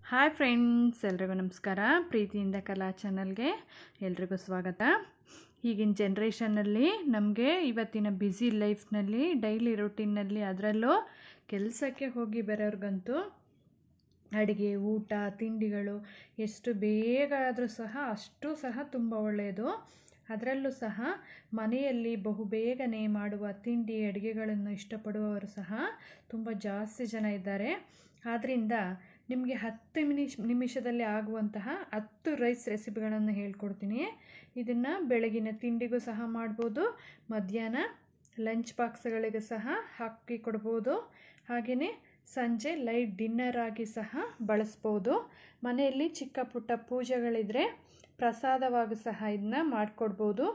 Hi friends, ಎಲ್ರಿಗೂ ನಮಸ್ಕಾರ. ಪ್ರೀತಿಯಿಂದ ಕಲಾ ಚಾನಲ್ಗೆ ಎಲ್ರಿಗೂ ಸ್ವಾಗತ. ಈಗಿನ ಜನ್ರೇಷನ್ನಲ್ಲಿ ನಮಗೆ ಇವತ್ತಿನ ಬ್ಯುಸಿ ಲೈಫ್ನಲ್ಲಿ ಡೈಲಿ ರೂಟೀನ್ನಲ್ಲಿ ಅದರಲ್ಲೂ ಕೆಲಸಕ್ಕೆ ಹೋಗಿ ಬರೋರ್ಗಂತೂ ಅಡುಗೆ, ಊಟ, ತಿಂಡಿಗಳು ಎಷ್ಟು ಬೇಗ ಆದರೂ ಸಹ ಅಷ್ಟು ಸಹ ತುಂಬ ಒಳ್ಳೆಯದು. ಅದರಲ್ಲೂ ಸಹ ಮನೆಯಲ್ಲಿ ಬಹುಬೇಗನೆ ಮಾಡುವ ತಿಂಡಿ ಅಡುಗೆಗಳನ್ನು ಇಷ್ಟಪಡುವವರು ಸಹ ತುಂಬ ಜಾಸ್ತಿ ಜನ ಇದ್ದಾರೆ. ಆದ್ದರಿಂದ ನಿಮಗೆ 10 ನಿಮಿಷದಲ್ಲಿ ಆಗುವಂತಹ 10 ರೈಸ್ ರೆಸಿಪಿಗಳನ್ನು ಹೇಳ್ಕೊಡ್ತೀನಿ. ಇದನ್ನು ಬೆಳಗಿನ ತಿಂಡಿಗೂ ಸಹ ಮಾಡ್ಬೋದು, ಮಧ್ಯಾಹ್ನ ಲಂಚ್ ಬಾಕ್ಸ್ಗಳಿಗೆ ಸಹ ಹಾಕಿ ಕೊಡ್ಬೋದು, ಹಾಗೆಯೇ ಸಂಜೆ ಲೈಟ್ ಡಿನ್ನರ್ ಆಗಿ ಸಹ ಬಳಸ್ಬೋದು. ಮನೆಯಲ್ಲಿ ಚಿಕ್ಕ ಪುಟ್ಟ ಪೂಜೆಗಳಿದ್ರೆ ಪ್ರಸಾದವಾಗಿ ಸಹ ಇದನ್ನ ಮಾಡಿಕೊಡ್ಬೋದು.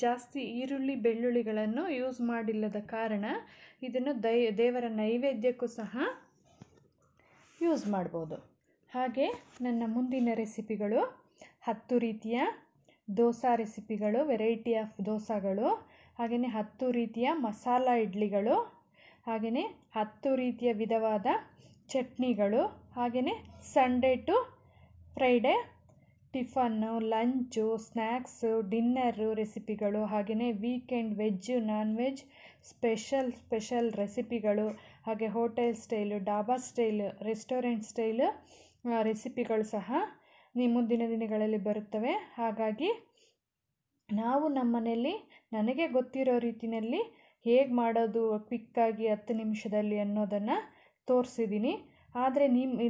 ಜಾಸ್ತಿ ಈರುಳ್ಳಿ ಬೆಳ್ಳುಳ್ಳಿಗಳನ್ನು ಯೂಸ್ ಮಾಡಿಲ್ಲದ ಕಾರಣ ಇದನ್ನು ದೇವರ ನೈವೇದ್ಯಕ್ಕೂ ಸಹ ಯೂಸ್ ಮಾಡ್ಬೋದು. ಹಾಗೆ ನನ್ನ ಮುಂದಿನ ರೆಸಿಪಿಗಳು 10 ರೀತಿಯ ದೋಸೆ ರೆಸಿಪಿಗಳು, ವೆರೈಟಿ ಆಫ್ ದೋಸೆಗಳು, ಹಾಗೆಯೇ 10 ರೀತಿಯ ಮಸಾಲ ಇಡ್ಲಿಗಳು, ಹಾಗೆಯೇ 10 ರೀತಿಯ ವಿಧವಾದ ಚಟ್ನಿಗಳು, ಹಾಗೆಯೇ Sunday to Friday tiffin, lunch, snacks, dinner ರೆಸಿಪಿಗಳು, ಹಾಗೆಯೇ weekend veg, non veg special ರೆಸಿಪಿಗಳು, ಹಾಗೆ hotel style, dhaba style, restaurant style ರೆಸಿಪಿಗಳು ಸಹ ಮುಂದಿನ ದಿನಗಳಲ್ಲಿ ಬರುತ್ತವೆ. ಹಾಗಾಗಿ ನಾವು ನಮ್ಮ ಮನೆಯಲ್ಲಿ ನನಗೆ ಗೊತ್ತಿರೋ ರೀತಿಯಲ್ಲಿ ಹೇಗೆ ಮಾಡೋದು ಕ್ವಿಕ್ಕಾಗಿ 10 ನಿಮಿಷದಲ್ಲಿ ಅನ್ನೋದನ್ನು ತೋರಿಸಿದ್ದೀನಿ. ಆದರೆ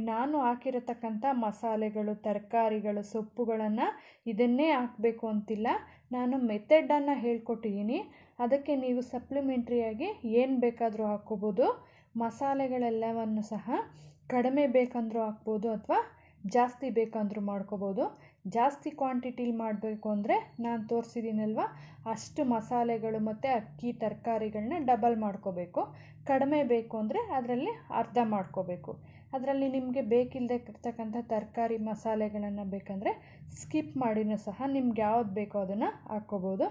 ನಾನು ಹಾಕಿರತಕ್ಕಂಥ ಮಸಾಲೆಗಳು, ತರಕಾರಿಗಳು, ಸೊಪ್ಪುಗಳನ್ನು ಇದನ್ನೇ ಹಾಕಬೇಕು ಅಂತಿಲ್ಲ. ನಾನು ಮೆಥಡನ್ನು ಹೇಳ್ಕೊಟ್ಟಿದ್ದೀನಿ. ಅದಕ್ಕೆ ನೀವು ಸಪ್ಲಿಮೆಂಟ್ರಿಯಾಗಿ ಏನು ಬೇಕಾದರೂ ಹಾಕ್ಕೋಬೋದು. ಮಸಾಲೆಗಳೆಲ್ಲವನ್ನು ಸಹ ಕಡಿಮೆ ಬೇಕಂದ್ರೂ ಹಾಕ್ಬೋದು ಅಥವಾ ಜಾಸ್ತಿ ಬೇಕಂದ್ರೂ ಮಾಡ್ಕೋಬೋದು. ಜಾಸ್ತಿ ಕ್ವಾಂಟಿಟಿಲಿ ಮಾಡಬೇಕು ಅಂದರೆ ನಾನು ತೋರಿಸಿದ್ದೀನಲ್ವ ಅಷ್ಟು ಮಸಾಲೆಗಳು ಮತ್ತು ಅಕ್ಕಿ ತರಕಾರಿಗಳನ್ನ ಡಬಲ್ ಮಾಡ್ಕೋಬೇಕು. ಕಡಿಮೆ ಬೇಕು ಅಂದರೆ ಅದರಲ್ಲಿ ಅರ್ಧ ಮಾಡ್ಕೋಬೇಕು. ಅದರಲ್ಲಿ ನಿಮಗೆ ಬೇಕಿಲ್ಲದೆ ಇರ್ತಕ್ಕಂಥ ತರಕಾರಿ ಮಸಾಲೆಗಳನ್ನು ಬೇಕಂದರೆ ಸ್ಕಿಪ್ ಮಾಡಿನೂ ಸಹ ನಿಮ್ಗೆ ಯಾವ್ದು ಬೇಕೋ ಅದನ್ನು ಹಾಕ್ಕೋಬೋದು.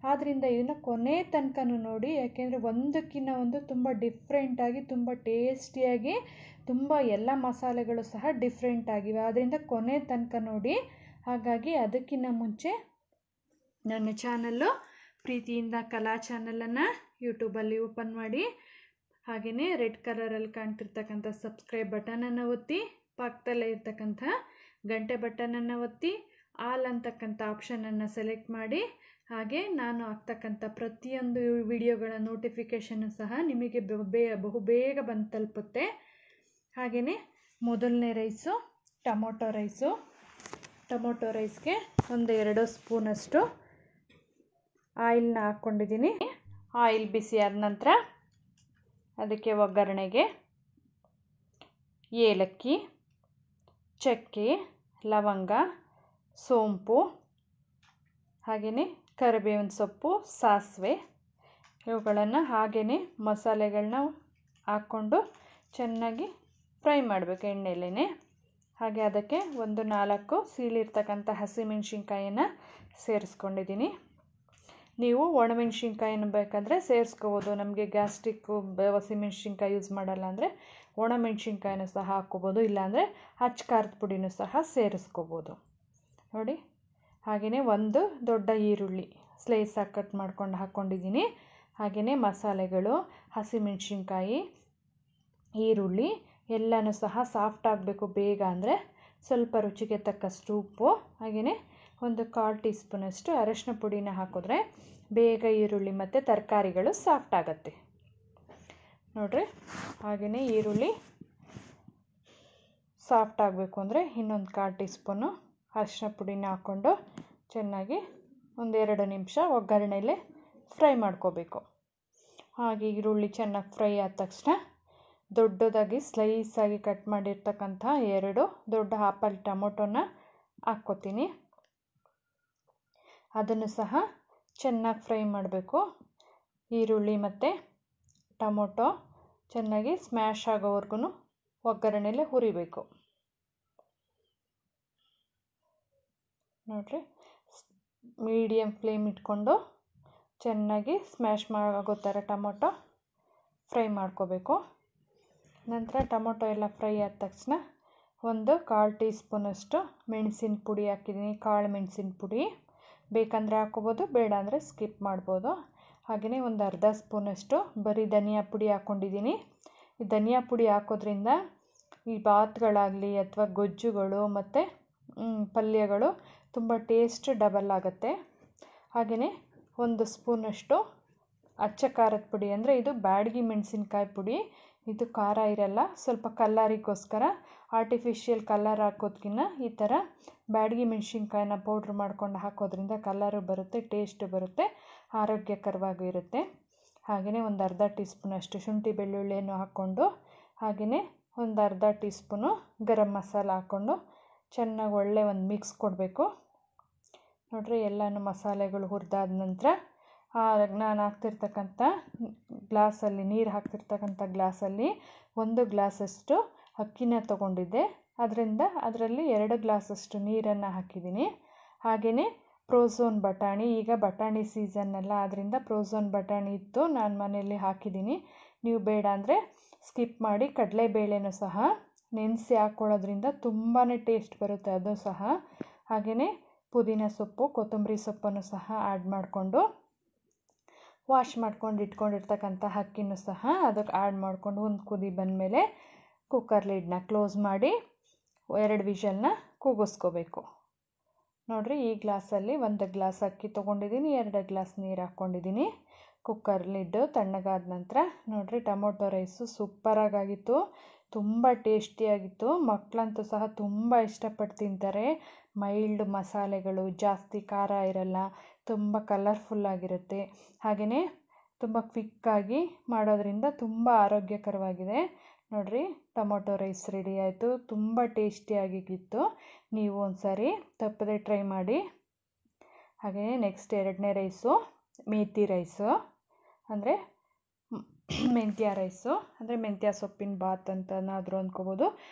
ಆದ್ದರಿಂದ ಇದನ್ನು ಕೊನೆ ತನಕನೂ ನೋಡಿ, ಯಾಕೆಂದರೆ ಒಂದಕ್ಕಿಂತ ಒಂದು ತುಂಬ ಡಿಫ್ರೆಂಟಾಗಿ, ತುಂಬ ಟೇಸ್ಟಿಯಾಗಿ, ತುಂಬ ಎಲ್ಲ ಮಸಾಲೆಗಳು ಸಹ ಡಿಫ್ರೆಂಟ್ ಆಗಿವೆ. ಆದ್ದರಿಂದ ಕೊನೆ ತನಕ ನೋಡಿ. ಹಾಗಾಗಿ ಅದಕ್ಕಿಂತ ಮುಂಚೆ ನನ್ನ ಚಾನಲ್ಲು ಪ್ರೀತಿಯಿಂದ ಕಲಾ ಚಾನಲನ್ನು ಯೂಟ್ಯೂಬಲ್ಲಿ ಓಪನ್ ಮಾಡಿ, ಹಾಗೆಯೇ ರೆಡ್ ಕಲರಲ್ಲಿ ಕಾಣ್ತಿರ್ತಕ್ಕಂಥ ಸಬ್ಸ್ಕ್ರೈಬ್ ಬಟನನ್ನು ಒತ್ತಿ, ಪಕ್ಕದಲ್ಲೇ ಇರ್ತಕ್ಕಂಥ ಗಂಟೆ ಬಟನನ್ನು ಒತ್ತಿ, ಆಲ್ ಅಂತಕ್ಕಂಥ ಆಪ್ಷನನ್ನು ಸೆಲೆಕ್ಟ್ ಮಾಡಿ. ಹಾಗೆ ನಾನು ಹಾಕ್ತಕ್ಕಂಥ ಪ್ರತಿಯೊಂದು ವಿಡಿಯೋಗಳ ನೋಟಿಫಿಕೇಷನ್ನು ಸಹ ನಿಮಗೆ ಬಹುಬೇಗ ಬಂದು ತಲುಪುತ್ತೆ. ಹಾಗೆಯೇ ಮೊದಲನೇ ರೈಸು ಟೊಮೊಟೊ ರೈಸ್ಗೆ 1-2 ಸ್ಪೂನಷ್ಟು ಆಯಿಲ್ನ ಹಾಕ್ಕೊಂಡಿದ್ದೀನಿ. ಆಯಿಲ್ ಬಿಸಿ ಆದ ನಂತರ ಅದಕ್ಕೆ ಒಗ್ಗರಣೆಗೆ ಏಲಕ್ಕಿ, ಚಕ್ಕೆ, ಲವಂಗ, ಸೋಂಪು, ಹಾಗೆಯೇ ಕರಿಬೇವಿನ ಸೊಪ್ಪು, ಸಾಸಿವೆ ಇವುಗಳನ್ನು ಹಾಗೆಯೇ ಮಸಾಲೆಗಳನ್ನ ಹಾಕ್ಕೊಂಡು ಚೆನ್ನಾಗಿ ಫ್ರೈ ಮಾಡಬೇಕು ಎಣ್ಣೆಲೇ. ಹಾಗೆ ಅದಕ್ಕೆ 4 ಸೀಳಿರ್ತಕ್ಕಂಥ ಹಸಿಮೆಣ್ಸಿನ್ಕಾಯನ್ನು ಸೇರಿಸ್ಕೊಂಡಿದ್ದೀನಿ. ನೀವು ಒಣಮೆಣ್ಸಿನ್ಕಾಯಿನ ಬೇಕಾದರೆ ಸೇರಿಸ್ಕೋಬೋದು. ನಮಗೆ ಗ್ಯಾಸ್ಟ್ರಿಕ್ಕು ಹಸಿಮೆಣ್ಸಿನ್ಕಾಯಿ ಯೂಸ್ ಮಾಡಲ್ಲ ಅಂದರೆ ಒಣಮೆಣ್ಸಿನ್ಕಾಯಿನೂ ಸಹ ಹಾಕ್ಕೋಬೋದು, ಇಲ್ಲಾಂದರೆ ಅಚ್ಚ ಖಾರದ ಪುಡಿನೂ ಸಹ ಸೇರಿಸ್ಕೋಬೋದು ನೋಡಿ. ಹಾಗೆಯೇ 1 ದೊಡ್ಡ ಈರುಳ್ಳಿ ಸ್ಲೈಸಾಗಿ ಕಟ್ ಮಾಡ್ಕೊಂಡು ಹಾಕ್ಕೊಂಡಿದ್ದೀನಿ. ಹಾಗೆಯೇ ಮಸಾಲೆಗಳು, ಹಸಿಮೆಣ್ಸಿನ್ಕಾಯಿ, ಈರುಳ್ಳಿ ಎಲ್ಲನೂ ಸಹ ಸಾಫ್ಟ್ ಆಗಬೇಕು ಬೇಗ ಅಂದರೆ ಸ್ವಲ್ಪ ರುಚಿಗೆ ತಕ್ಕಷ್ಟು ಉಪ್ಪು, ಹಾಗೆಯೇ 1/4 ಟೀ ಸ್ಪೂನಷ್ಟು ಅರಶಿನ ಪುಡಿನ ಹಾಕಿದ್ರೆ ಬೇಗ ಈರುಳ್ಳಿ ಮತ್ತು ತರಕಾರಿಗಳು ಸಾಫ್ಟ್ ಆಗುತ್ತೆ ನೋಡಿರಿ. ಹಾಗೆಯೇ ಈರುಳ್ಳಿ ಸಾಫ್ಟ್ ಆಗಬೇಕು ಅಂದರೆ 1/4 ಟೀ ಸ್ಪೂನು ಅರಶಿನ ಪುಡಿನ ಹಾಕ್ಕೊಂಡು ಚೆನ್ನಾಗಿ 1-2 ನಿಮಿಷ ಒಗ್ಗರಣೆಲೇ ಫ್ರೈ ಮಾಡ್ಕೋಬೇಕು. ಹಾಗೆ ಈರುಳ್ಳಿ ಚೆನ್ನಾಗಿ ಫ್ರೈ ಆದ ತಕ್ಷಣ ದೊಡ್ಡದಾಗಿ ಸ್ಲೈಸಾಗಿ ಕಟ್ ಮಾಡಿರ್ತಕ್ಕಂಥ 2 ದೊಡ್ಡ ಆಪಲ್ ಟೊಮೊಟೊನ ಹಾಕ್ಕೋತೀನಿ. ಅದನ್ನು ಸಹ ಚೆನ್ನಾಗಿ ಫ್ರೈ ಮಾಡಬೇಕು. ಈರುಳ್ಳಿ ಮತ್ತು ಟೊಮೊಟೊ ಚೆನ್ನಾಗಿ ಸ್ಮ್ಯಾಶ್ ಆಗೋವರೆಗೂ ಒಗ್ಗರಣೆಲೇ ಹುರಿಬೇಕು ನೋಡಿರಿ. ಮೀಡಿಯಮ್ ಫ್ಲೇಮ್ ಇಟ್ಕೊಂಡು ಚೆನ್ನಾಗಿ ಸ್ಮ್ಯಾಶ್ ಆಗೋ ಥರ ಟೊಮೊಟೊ ಫ್ರೈ ಮಾಡ್ಕೋಬೇಕು. ನಂತರ ಟೊಮೊಟೊ ಎಲ್ಲ ಫ್ರೈ ಆದ ತಕ್ಷಣ ಒಂದು 1/4 ಟೀ ಸ್ಪೂನಷ್ಟು ಮೆಣಸಿನ ಪುಡಿ ಹಾಕಿದ್ದೀನಿ, ಕಾಳು ಮೆಣಸಿನ ಪುಡಿ. ಬೇಕಂದರೆ ಹಾಕ್ಕೋಬೋದು, ಬೇಡ ಅಂದರೆ ಸ್ಕಿಪ್ ಮಾಡ್ಬೋದು. ಹಾಗೆಯೇ ಒಂದು ಅರ್ಧ ಸ್ಪೂನಷ್ಟು ಬರೀ ಧನಿಯಾ ಪುಡಿ ಹಾಕ್ಕೊಂಡಿದ್ದೀನಿ. ಈ ಧನಿಯಾ ಪುಡಿ ಹಾಕೋದ್ರಿಂದ ಈ ಬಾತ್ಗಳಾಗಲಿ ಅಥವಾ ಗೊಜ್ಜುಗಳು ಮತ್ತು ಪಲ್ಯಗಳು ತುಂಬ ಟೇಸ್ಟ್ ಡಬಲ್ ಆಗುತ್ತೆ. ಹಾಗೆಯೇ ಒಂದು ಸ್ಪೂನಷ್ಟು ಅಚ್ಚ ಖಾರದ ಪುಡಿ, ಅಂದರೆ ಇದು ಬ್ಯಾಡಗಿ ಮೆಣಸಿನ್ಕಾಯಿ ಪುಡಿ. ಇದು ಖಾರ ಇರಲ್ಲ, ಸ್ವಲ್ಪ ಕಲ್ಲರಿಗೋಸ್ಕರ ಆರ್ಟಿಫಿಷಿಯಲ್ ಕಲರ್ ಹಾಕೋದ್ಕಿಂತ ಈ ಥರ ಬ್ಯಾಡಗಿ ಮೆಣಸಿನ್ಕಾಯಿನ ಪೌಡ್ರ್ ಮಾಡ್ಕೊಂಡು ಹಾಕೋದ್ರಿಂದ ಕಲರು ಬರುತ್ತೆ, ಟೇಸ್ಟ್ ಬರುತ್ತೆ, ಆರೋಗ್ಯಕರವಾಗೂ ಇರುತ್ತೆ. ಹಾಗೆಯೇ ಒಂದು ಅರ್ಧ ಟೀ ಸ್ಪೂನಷ್ಟು ಶುಂಠಿ ಬೆಳ್ಳುಳ್ಳಿಯನ್ನು ಹಾಕ್ಕೊಂಡು, ಹಾಗೆಯೇ ಒಂದು ಅರ್ಧ ಟೀ ಸ್ಪೂನು ಗರಂ ಮಸಾಲ ಹಾಕ್ಕೊಂಡು ಚೆನ್ನಾಗಿ ಒಳ್ಳೆ ಒಂದು ಮಿಕ್ಸ್ ಕೊಡಬೇಕು. ನೋಡಿರಿ, ಎಲ್ಲನೂ ಮಸಾಲೆಗಳು ಹುರಿದಾದ ನಂತರ ನಾನು ಹಾಕ್ತಿರ್ತಕ್ಕಂಥ ಗ್ಲಾಸಲ್ಲಿ, ನೀರು ಹಾಕ್ತಿರ್ತಕ್ಕಂಥ ಗ್ಲಾಸಲ್ಲಿ 1 ಗ್ಲಾಸಷ್ಟು ಅಕ್ಕಿನ ತೊಗೊಂಡಿದ್ದೆ. ಅದರಲ್ಲಿ 2 ಗ್ಲಾಸಷ್ಟು ನೀರನ್ನು ಹಾಕಿದ್ದೀನಿ. ಹಾಗೆಯೇ ಪ್ರೋಝೋನ್ ಬಟಾಣಿ, ಈಗ ಬಟಾಣಿ ಸೀಸನ್ನಲ್ಲ, ಆದ್ದರಿಂದ ಪ್ರೋಝೋನ್ ಬಟಾಣಿ ಇತ್ತು, ನಾನು ಮನೆಯಲ್ಲಿ ಹಾಕಿದ್ದೀನಿ. ನೀವು ಬೇಡ ಅಂದರೆ ಸ್ಕಿಪ್ ಮಾಡಿ. ಕಡಲೆಬೇಳೆನೂ ಸಹ ನೆನೆಸಿ ಹಾಕ್ಕೊಳ್ಳೋದ್ರಿಂದ ತುಂಬಾ ಟೇಸ್ಟ್ ಬರುತ್ತೆ ಅದು ಸಹ. ಹಾಗೆಯೇ ಪುದೀನ ಸೊಪ್ಪು, ಕೊತ್ತಂಬರಿ ಸೊಪ್ಪನ್ನು ಸಹ ಆ್ಯಡ್ ಮಾಡಿಕೊಂಡು, ವಾಶ್ ಮಾಡ್ಕೊಂಡು ಇಟ್ಕೊಂಡಿರ್ತಕ್ಕಂಥ ಅಕ್ಕಿನೂ ಸಹ ಅದಕ್ಕೆ ಆ್ಯಡ್ ಮಾಡಿಕೊಂಡು ಒಂದು ಕುದಿ ಬಂದಮೇಲೆ ಕುಕ್ಕರ್ ಲಿಡ್ನ ಕ್ಲೋಸ್ ಮಾಡಿ 2 ವಿಷಲ್ನ ಕೂಗಿಸ್ಕೋಬೇಕು. ನೋಡಿರಿ, ಈ ಗ್ಲಾಸಲ್ಲಿ 1 ಗ್ಲಾಸ್ ಅಕ್ಕಿ ತೊಗೊಂಡಿದ್ದೀನಿ, 2 ಗ್ಲಾಸ್ ನೀರು ಹಾಕ್ಕೊಂಡಿದ್ದೀನಿ. ಕುಕ್ಕರ್ ಲಿಡ್ಡು ತಣ್ಣಗಾದ ನಂತರ ನೋಡಿರಿ, ಟೊಮೊಟೊ ರೈಸು ಸೂಪರಾಗಿತ್ತು, ತುಂಬ ಟೇಸ್ಟಿಯಾಗಿತ್ತು. ಮಕ್ಕಳಂತೂ ಸಹ ತುಂಬ ಇಷ್ಟಪಟ್ಟು ತಿಂತಾರೆ. ಮೈಲ್ಡ್ ಮಸಾಲೆಗಳು, ಜಾಸ್ತಿ ಖಾರ ಇರಲ್ಲ, ತುಂಬ ಕಲರ್ಫುಲ್ಲಾಗಿರುತ್ತೆ. ಹಾಗೆಯೇ ತುಂಬ ಕ್ವಿಕ್ಕಾಗಿ ಮಾಡೋದ್ರಿಂದ ತುಂಬ ಆರೋಗ್ಯಕರವಾಗಿದೆ. ನೋಡಿರಿ, ಟೊಮೊಟೊ ರೈಸ್ ರೆಡಿ ಆಯಿತು, ತುಂಬ ಟೇಸ್ಟಿಯಾಗಿತ್ತು. ನೀವು ಒಂದು ಸಾರಿ ತಪ್ಪದೆ ಟ್ರೈ ಮಾಡಿ. ಹಾಗೆಯೇ ನೆಕ್ಸ್ಟ್ 2ನೇ ರೈಸು ಮೇಥಿ ರೈಸು, ಅಂದರೆ ಮೆಂತ್ಯ ರೈಸು, ಅಂದರೆ ಮೆಂತ್ಯ ಸೊಪ್ಪಿನ ಬಾತ್ ಅಂತನಾದರೂ ಅಂದ್ಕೋಬೋದು.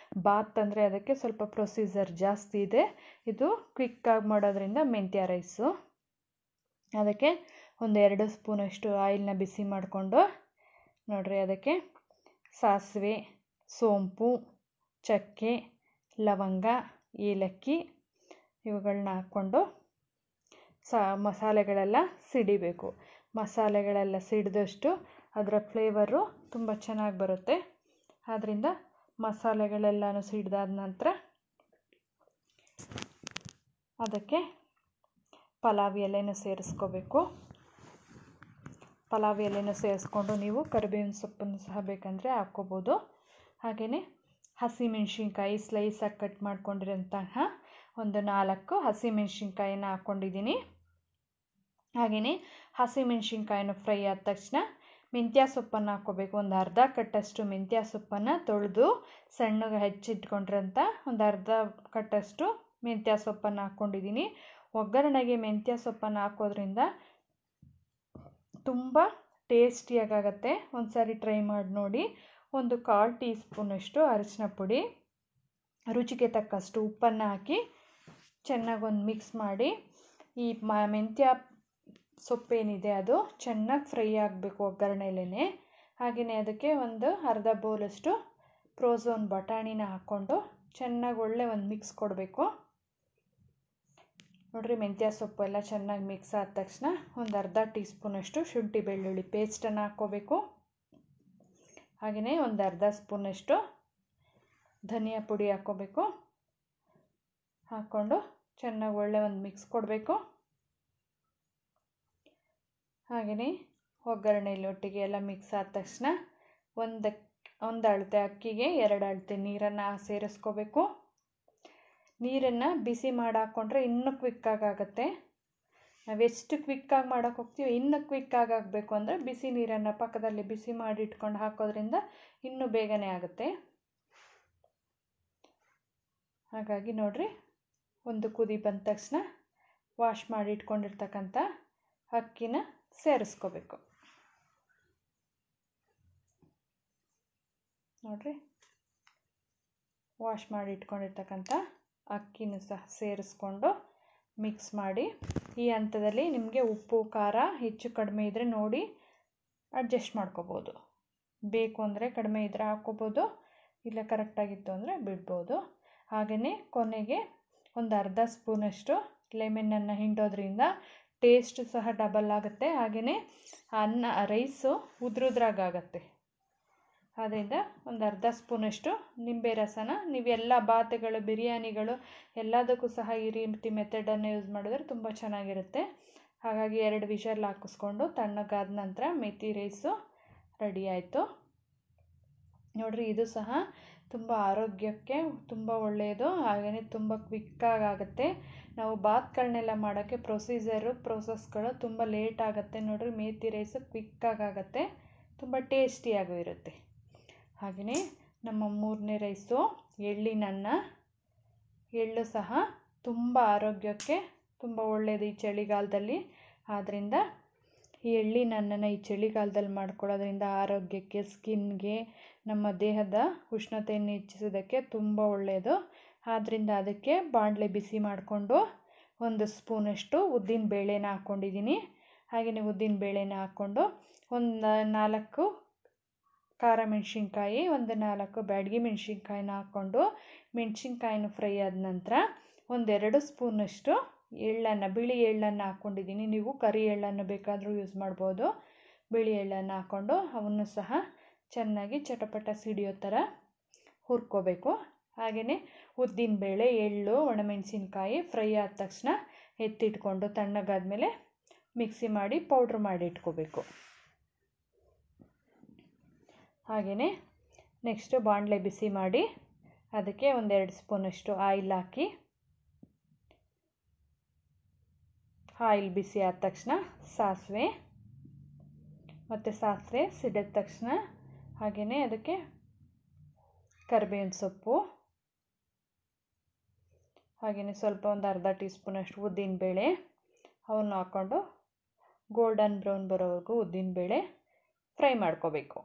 ಬಾತ್ ಅಂದರೆ ಅದಕ್ಕೆ ಸ್ವಲ್ಪ ಪ್ರೊಸೀಜರ್ ಜಾಸ್ತಿ ಇದೆ, ಇದು ಕ್ವಿಕ್ಕಾಗಿ ಮಾಡೋದ್ರಿಂದ ಮೆಂತ್ಯ ರೈಸು. ಅದಕ್ಕೆ ಒಂದು 2 ಸ್ಪೂನಷ್ಟು ಆಯಿಲ್ನ ಬಿಸಿ ಮಾಡಿಕೊಂಡು, ನೋಡಿರಿ, ಅದಕ್ಕೆ ಸಾಸಿವೆ, ಸೋಂಪು, ಚಕ್ಕೆ, ಲವಂಗ, ಏಲಕ್ಕಿ ಇವುಗಳನ್ನ ಹಾಕ್ಕೊಂಡು ಮಸಾಲೆಗಳೆಲ್ಲ ಸಿಡಿಬೇಕು. ಮಸಾಲೆಗಳೆಲ್ಲ ಸಿಡಿದಷ್ಟು ಅದರ ಫ್ಲೇವರು ತುಂಬ ಚೆನ್ನಾಗಿ ಬರುತ್ತೆ. ಆದ್ದರಿಂದ ಮಸಾಲೆಗಳೆಲ್ಲನೂ ಸಿಡಿದಾದ ನಂತರ ಅದಕ್ಕೆ ಪಲಾವ್ ಎಲೆನೂ ಸೇರಿಸ್ಕೋಬೇಕು. ಪಲಾವ್ ಎಲೆನೂ ಸೇರಿಸ್ಕೊಂಡು ನೀವು ಕರಿಬೇವಿನ ಸೊಪ್ಪನ್ನು ಸಹ ಬೇಕಂದರೆ ಹಾಕ್ಕೋಬೋದು. ಹಾಗೆಯೇ ಹಸಿಮೆಣ್ಸಿನ್ಕಾಯಿ ಸ್ಲೈಸಾಗಿ ಕಟ್ ಮಾಡ್ಕೊಂಡಿರೋಂತಹ ಒಂದು 4 ಹಸಿಮೆಣ್ಸಿನ್ಕಾಯಿನ ಹಾಕ್ಕೊಂಡಿದ್ದೀನಿ. ಹಾಗೆಯೇ ಹಸಿಮೆಣ್ಸಿನ್ಕಾಯಿನ ಫ್ರೈ ಆದ ತಕ್ಷಣ ಮೆಂತ್ಯ ಸೊಪ್ಪನ್ನು ಹಾಕ್ಕೋಬೇಕು. ಒಂದು ಅರ್ಧ ಕಟ್ಟಷ್ಟು ಮೆಂತ್ಯ ಸೊಪ್ಪನ್ನು ತೊಳೆದು ಸಣ್ಣಗೆ ಹೆಚ್ಚಿಟ್ಕೊಂಡಿರೋಂಥ ಒಂದು ಅರ್ಧ ಕಟ್ಟಷ್ಟು ಮೆಂತ್ಯ ಸೊಪ್ಪನ್ನು ಹಾಕ್ಕೊಂಡಿದ್ದೀನಿ. ಒಗ್ಗರಣೆಗೆ ಮೆಂತ್ಯ ಸೊಪ್ಪನ್ನು ಹಾಕೋದ್ರಿಂದ ತುಂಬ ಟೇಸ್ಟಿಯಾಗತ್ತೆ. ಒಂದು ಸಾರಿ ಟ್ರೈ ಮಾಡಿ ನೋಡಿ. ಒಂದು 1/4 ಟೀ ಸ್ಪೂನಷ್ಟು ಅರಿಶಿನ ಪುಡಿ, ರುಚಿಗೆ ತಕ್ಕಷ್ಟು ಉಪ್ಪನ್ನು ಹಾಕಿ ಚೆನ್ನಾಗಿ ಒಂದು ಮಿಕ್ಸ್ ಮಾಡಿ, ಈ ಮೆಂತ್ಯ ಸೊಪ್ಪೇನಿದೆ ಅದು ಚೆನ್ನಾಗಿ ಫ್ರೈ ಆಗಬೇಕು ಒಗ್ಗರಣೆಯಲ್ಲೇ. ಹಾಗೆಯೇ ಅದಕ್ಕೆ ಒಂದು ಅರ್ಧ ಬೌಲಷ್ಟು ಪ್ರೋಝೋನ್ ಬಟಾಣಿನ ಹಾಕ್ಕೊಂಡು ಚೆನ್ನಾಗಿ ಒಳ್ಳೆ ಒಂದು ಮಿಕ್ಸ್ ಕೊಡಬೇಕು. ನೋಡಿರಿ, ಮೆಂತ್ಯ ಸೊಪ್ಪು ಎಲ್ಲ ಚೆನ್ನಾಗಿ ಮಿಕ್ಸ್ ಆದ ತಕ್ಷಣ ಒಂದು ಅರ್ಧ ಟೀ ಸ್ಪೂನಷ್ಟು ಶುಂಠಿ ಬೆಳ್ಳುಳ್ಳಿ ಪೇಸ್ಟನ್ನು ಹಾಕ್ಕೋಬೇಕು. ಹಾಗೆಯೇ ಒಂದು ಅರ್ಧ ಸ್ಪೂನಷ್ಟು ಧನಿಯಾ ಪುಡಿ ಹಾಕ್ಕೋಬೇಕು. ಹಾಕ್ಕೊಂಡು ಚೆನ್ನಾಗಿ ಒಳ್ಳೆ ಒಂದು ಮಿಕ್ಸ್ ಕೊಡಬೇಕು. ಹಾಗೆಯೇ ಒಗ್ಗರಣೆಯಲ್ಲಿ ಒಟ್ಟಿಗೆ ಎಲ್ಲ ಮಿಕ್ಸ್ ಆದ ತಕ್ಷಣ ಒಂದು ಅಳತೆ ಅಕ್ಕಿಗೆ 2 ಅಳತೆ ನೀರನ್ನು ಸೇರಿಸ್ಕೋಬೇಕು. ನೀರನ್ನು ಬಿಸಿ ಮಾಡಿ ಹಾಕ್ಕೊಂಡ್ರೆ ಇನ್ನೂ ಕ್ವಿಕ್ಕಾಗಿ ಆಗುತ್ತೆ. ನಾವೆಷ್ಟು ಕ್ವಿಕ್ಕಾಗಿ ಮಾಡೋಕ್ಕೆ ಹೋಗ್ತೀವೋ ಇನ್ನೂ ಕ್ವಿಕ್ಕಾಗಿ ಆಗಬೇಕು ಅಂದರೆ ಬಿಸಿ ನೀರನ್ನು ಪಕ್ಕದಲ್ಲಿ ಬಿಸಿ ಮಾಡಿ ಇಟ್ಕೊಂಡು ಹಾಕೋದ್ರಿಂದ ಇನ್ನೂ ಬೇಗನೆ ಆಗುತ್ತೆ. ಹಾಗಾಗಿ ನೋಡಿರಿ, ಒಂದು ಕುದಿ ಬಂದ ತಕ್ಷಣ ವಾಶ್ ಮಾಡಿ ಇಟ್ಕೊಂಡಿರ್ತಕ್ಕಂಥ ಅಕ್ಕಿನ ಸೇರಿಸ್ಕೋಬೇಕು. ನೋಡಿರಿ, ವಾಶ್ ಮಾಡಿ ಇಟ್ಕೊಂಡಿರ್ತಕ್ಕಂಥ ಅಕ್ಕಿನೂ ಸಹ ಸೇರಿಸ್ಕೊಂಡು ಮಿಕ್ಸ್ ಮಾಡಿ. ಈ ಹಂತದಲ್ಲಿ ನಿಮಗೆ ಉಪ್ಪು ಖಾರ ಹೆಚ್ಚು ಕಡಿಮೆ ಇದ್ದರೆ ನೋಡಿ ಅಡ್ಜಸ್ಟ್ ಮಾಡ್ಕೋಬೋದು. ಬೇಕು ಅಂದರೆ ಕಡಿಮೆ ಇದ್ದರೆ ಹಾಕ್ಕೋಬೋದು, ಇಲ್ಲ ಕರೆಕ್ಟಾಗಿತ್ತು ಅಂದರೆ ಬಿಡ್ಬೋದು. ಹಾಗೆಯೇ ಕೊನೆಗೆ ಒಂದು ಅರ್ಧ ಸ್ಪೂನಷ್ಟು ಲೆಮನನ್ನು ಹಿಂಡೋದ್ರಿಂದ ಟೇಸ್ಟ್ ಸಹ ಡಬಲ್ ಆಗುತ್ತೆ. ಹಾಗೆಯೇ ರೈಸು ಉದ್ರುದ್ರಾಗತ್ತೆ. ಆದ್ದರಿಂದ ಒಂದು ಅರ್ಧ ಸ್ಪೂನಷ್ಟು ನಿಂಬೆ ರಸನ ನೀವೆಲ್ಲ ಬಾತುಗಳು, ಬಿರಿಯಾನಿಗಳು ಎಲ್ಲದಕ್ಕೂ ಸಹ ಈ ರೀತಿ ಮೆಥಡನ್ನು ಯೂಸ್ ಮಾಡಿದ್ರೆ ತುಂಬ ಚೆನ್ನಾಗಿರುತ್ತೆ. ಹಾಗಾಗಿ 2 ವಿಷಲ್ ಹಾಕಿಸ್ಕೊಂಡು ತಣ್ಣಗಾದ ನಂತರ ಮೆಥಿ ರೈಸು ರೆಡಿ ಆಯಿತು. ನೋಡಿರಿ, ಇದು ಸಹ ತುಂಬ ಆರೋಗ್ಯಕ್ಕೆ ತುಂಬ ಒಳ್ಳೆಯದು. ಹಾಗೆಯೇ ತುಂಬ ಕ್ವಿಕ್ಕಾಗುತ್ತೆ. ನಾವು ಬಾತ್ಗಳನ್ನೆಲ್ಲ ಮಾಡೋಕ್ಕೆ ಪ್ರೋಸೆಸ್ಗಳು ತುಂಬ ಲೇಟ್ ಆಗುತ್ತೆ. ನೋಡಿರಿ, ಮೇಥಿ ರೈಸು ಕ್ವಿಕ್ಕಾಗುತ್ತೆ, ತುಂಬ ಟೇಸ್ಟಿಯಾಗೂ ಇರುತ್ತೆ. ಹಾಗೆಯೇ ನಮ್ಮ 3ನೇ ರೈಸು ಎಳ್ಳಿನನ್ನ. ಎಳ್ಳು ಸಹ ತುಂಬ ಆರೋಗ್ಯಕ್ಕೆ ತುಂಬ ಒಳ್ಳೆಯದು ಈ ಚಳಿಗಾಲದಲ್ಲಿ. ಆದ್ದರಿಂದ ಈ ಎಳ್ಳಿನನ್ನನ ಈ ಚಳಿಗಾಲದಲ್ಲಿ ಮಾಡ್ಕೊಳ್ಳೋದ್ರಿಂದ ಆರೋಗ್ಯಕ್ಕೆ, ಸ್ಕಿನ್ಗೆ, ನಮ್ಮ ದೇಹದ ಉಷ್ಣತೆಯನ್ನು ಹೆಚ್ಚಿಸೋದಕ್ಕೆ ತುಂಬ ಒಳ್ಳೆಯದು. ಆದ್ದರಿಂದ ಅದಕ್ಕೆ ಬಾಣಲೆ ಬಿಸಿ ಮಾಡಿಕೊಂಡು 1 ಸ್ಪೂನಷ್ಟು ಉದ್ದಿನ ಬೇಳೆನ ಹಾಕ್ಕೊಂಡಿದ್ದೀನಿ. ಹಾಗೆಯೇ ಉದ್ದಿನ ಬೇಳೆನ ಹಾಕ್ಕೊಂಡು ಒಂದು 4 ಖಾರ ಮೆಣಸಿನ್ಕಾಯಿ, ಒಂದು 4 ಬ್ಯಾಡಗಿ ಮೆಣಸಿನ್ಕಾಯಿನ ಹಾಕ್ಕೊಂಡು ಮೆಣಸಿನ್ಕಾಯಿನ ಫ್ರೈ ಆದ ನಂತರ 1-2 ಸ್ಪೂನಷ್ಟು ಬಿಳಿ ಎಳ್ಳನ್ನು ಹಾಕ್ಕೊಂಡಿದ್ದೀನಿ. ನೀವು ಕರಿ ಎಳ್ಳನ್ನು ಬೇಕಾದರೂ ಯೂಸ್ ಮಾಡ್ಬೋದು. ಬಿಳಿ ಎಳ್ಳನ್ನು ಹಾಕ್ಕೊಂಡು ಅವನ್ನು ಸಹ ಚೆನ್ನಾಗಿ ಚಟಪಟ ಸಿಡಿಯೋ ಥರ ಹುರ್ಕೋಬೇಕು. ಹಾಗೆಯೇ ಉದ್ದಿನಬೇಳೆ, ಎಳ್ಳು, ಒಣಮೆಣಸಿನ್ಕಾಯಿ ಫ್ರೈ ಆದ ತಕ್ಷಣ ಎತ್ತಿಟ್ಕೊಂಡು ತಣ್ಣಗಾದ್ಮೇಲೆ ಮಿಕ್ಸಿ ಮಾಡಿ ಪೌಡ್ರ್ ಮಾಡಿ ಇಟ್ಕೋಬೇಕು. ಹಾಗೆಯೇ ನೆಕ್ಸ್ಟು ಬಾಣಲೆ ಬಿಸಿ ಮಾಡಿ ಅದಕ್ಕೆ 1-2 ಸ್ಪೂನಷ್ಟು ಆಯಿಲ್ ಹಾಕಿ, ಆಯಿಲ್ ಬಿಸಿ ಆದ ತಕ್ಷಣ ಸಾಸಿವೆ ಸಿಡಿದ ತಕ್ಷಣ ಹಾಗೆಯೇ ಅದಕ್ಕೆ ಕರಿಬೇವಿನ ಸೊಪ್ಪು, ಹಾಗೆಯೇ ಸ್ವಲ್ಪ ಒಂದು ಅರ್ಧ ಟೀ ಸ್ಪೂನಷ್ಟು ಉದ್ದಿನಬೇಳೆ ಅವನ್ನು ಹಾಕ್ಕೊಂಡು ಗೋಲ್ಡನ್ ಬ್ರೌನ್ ಬರೋವರೆಗೂ ಉದ್ದಿನಬೇಳೆ ಫ್ರೈ ಮಾಡ್ಕೋಬೇಕು.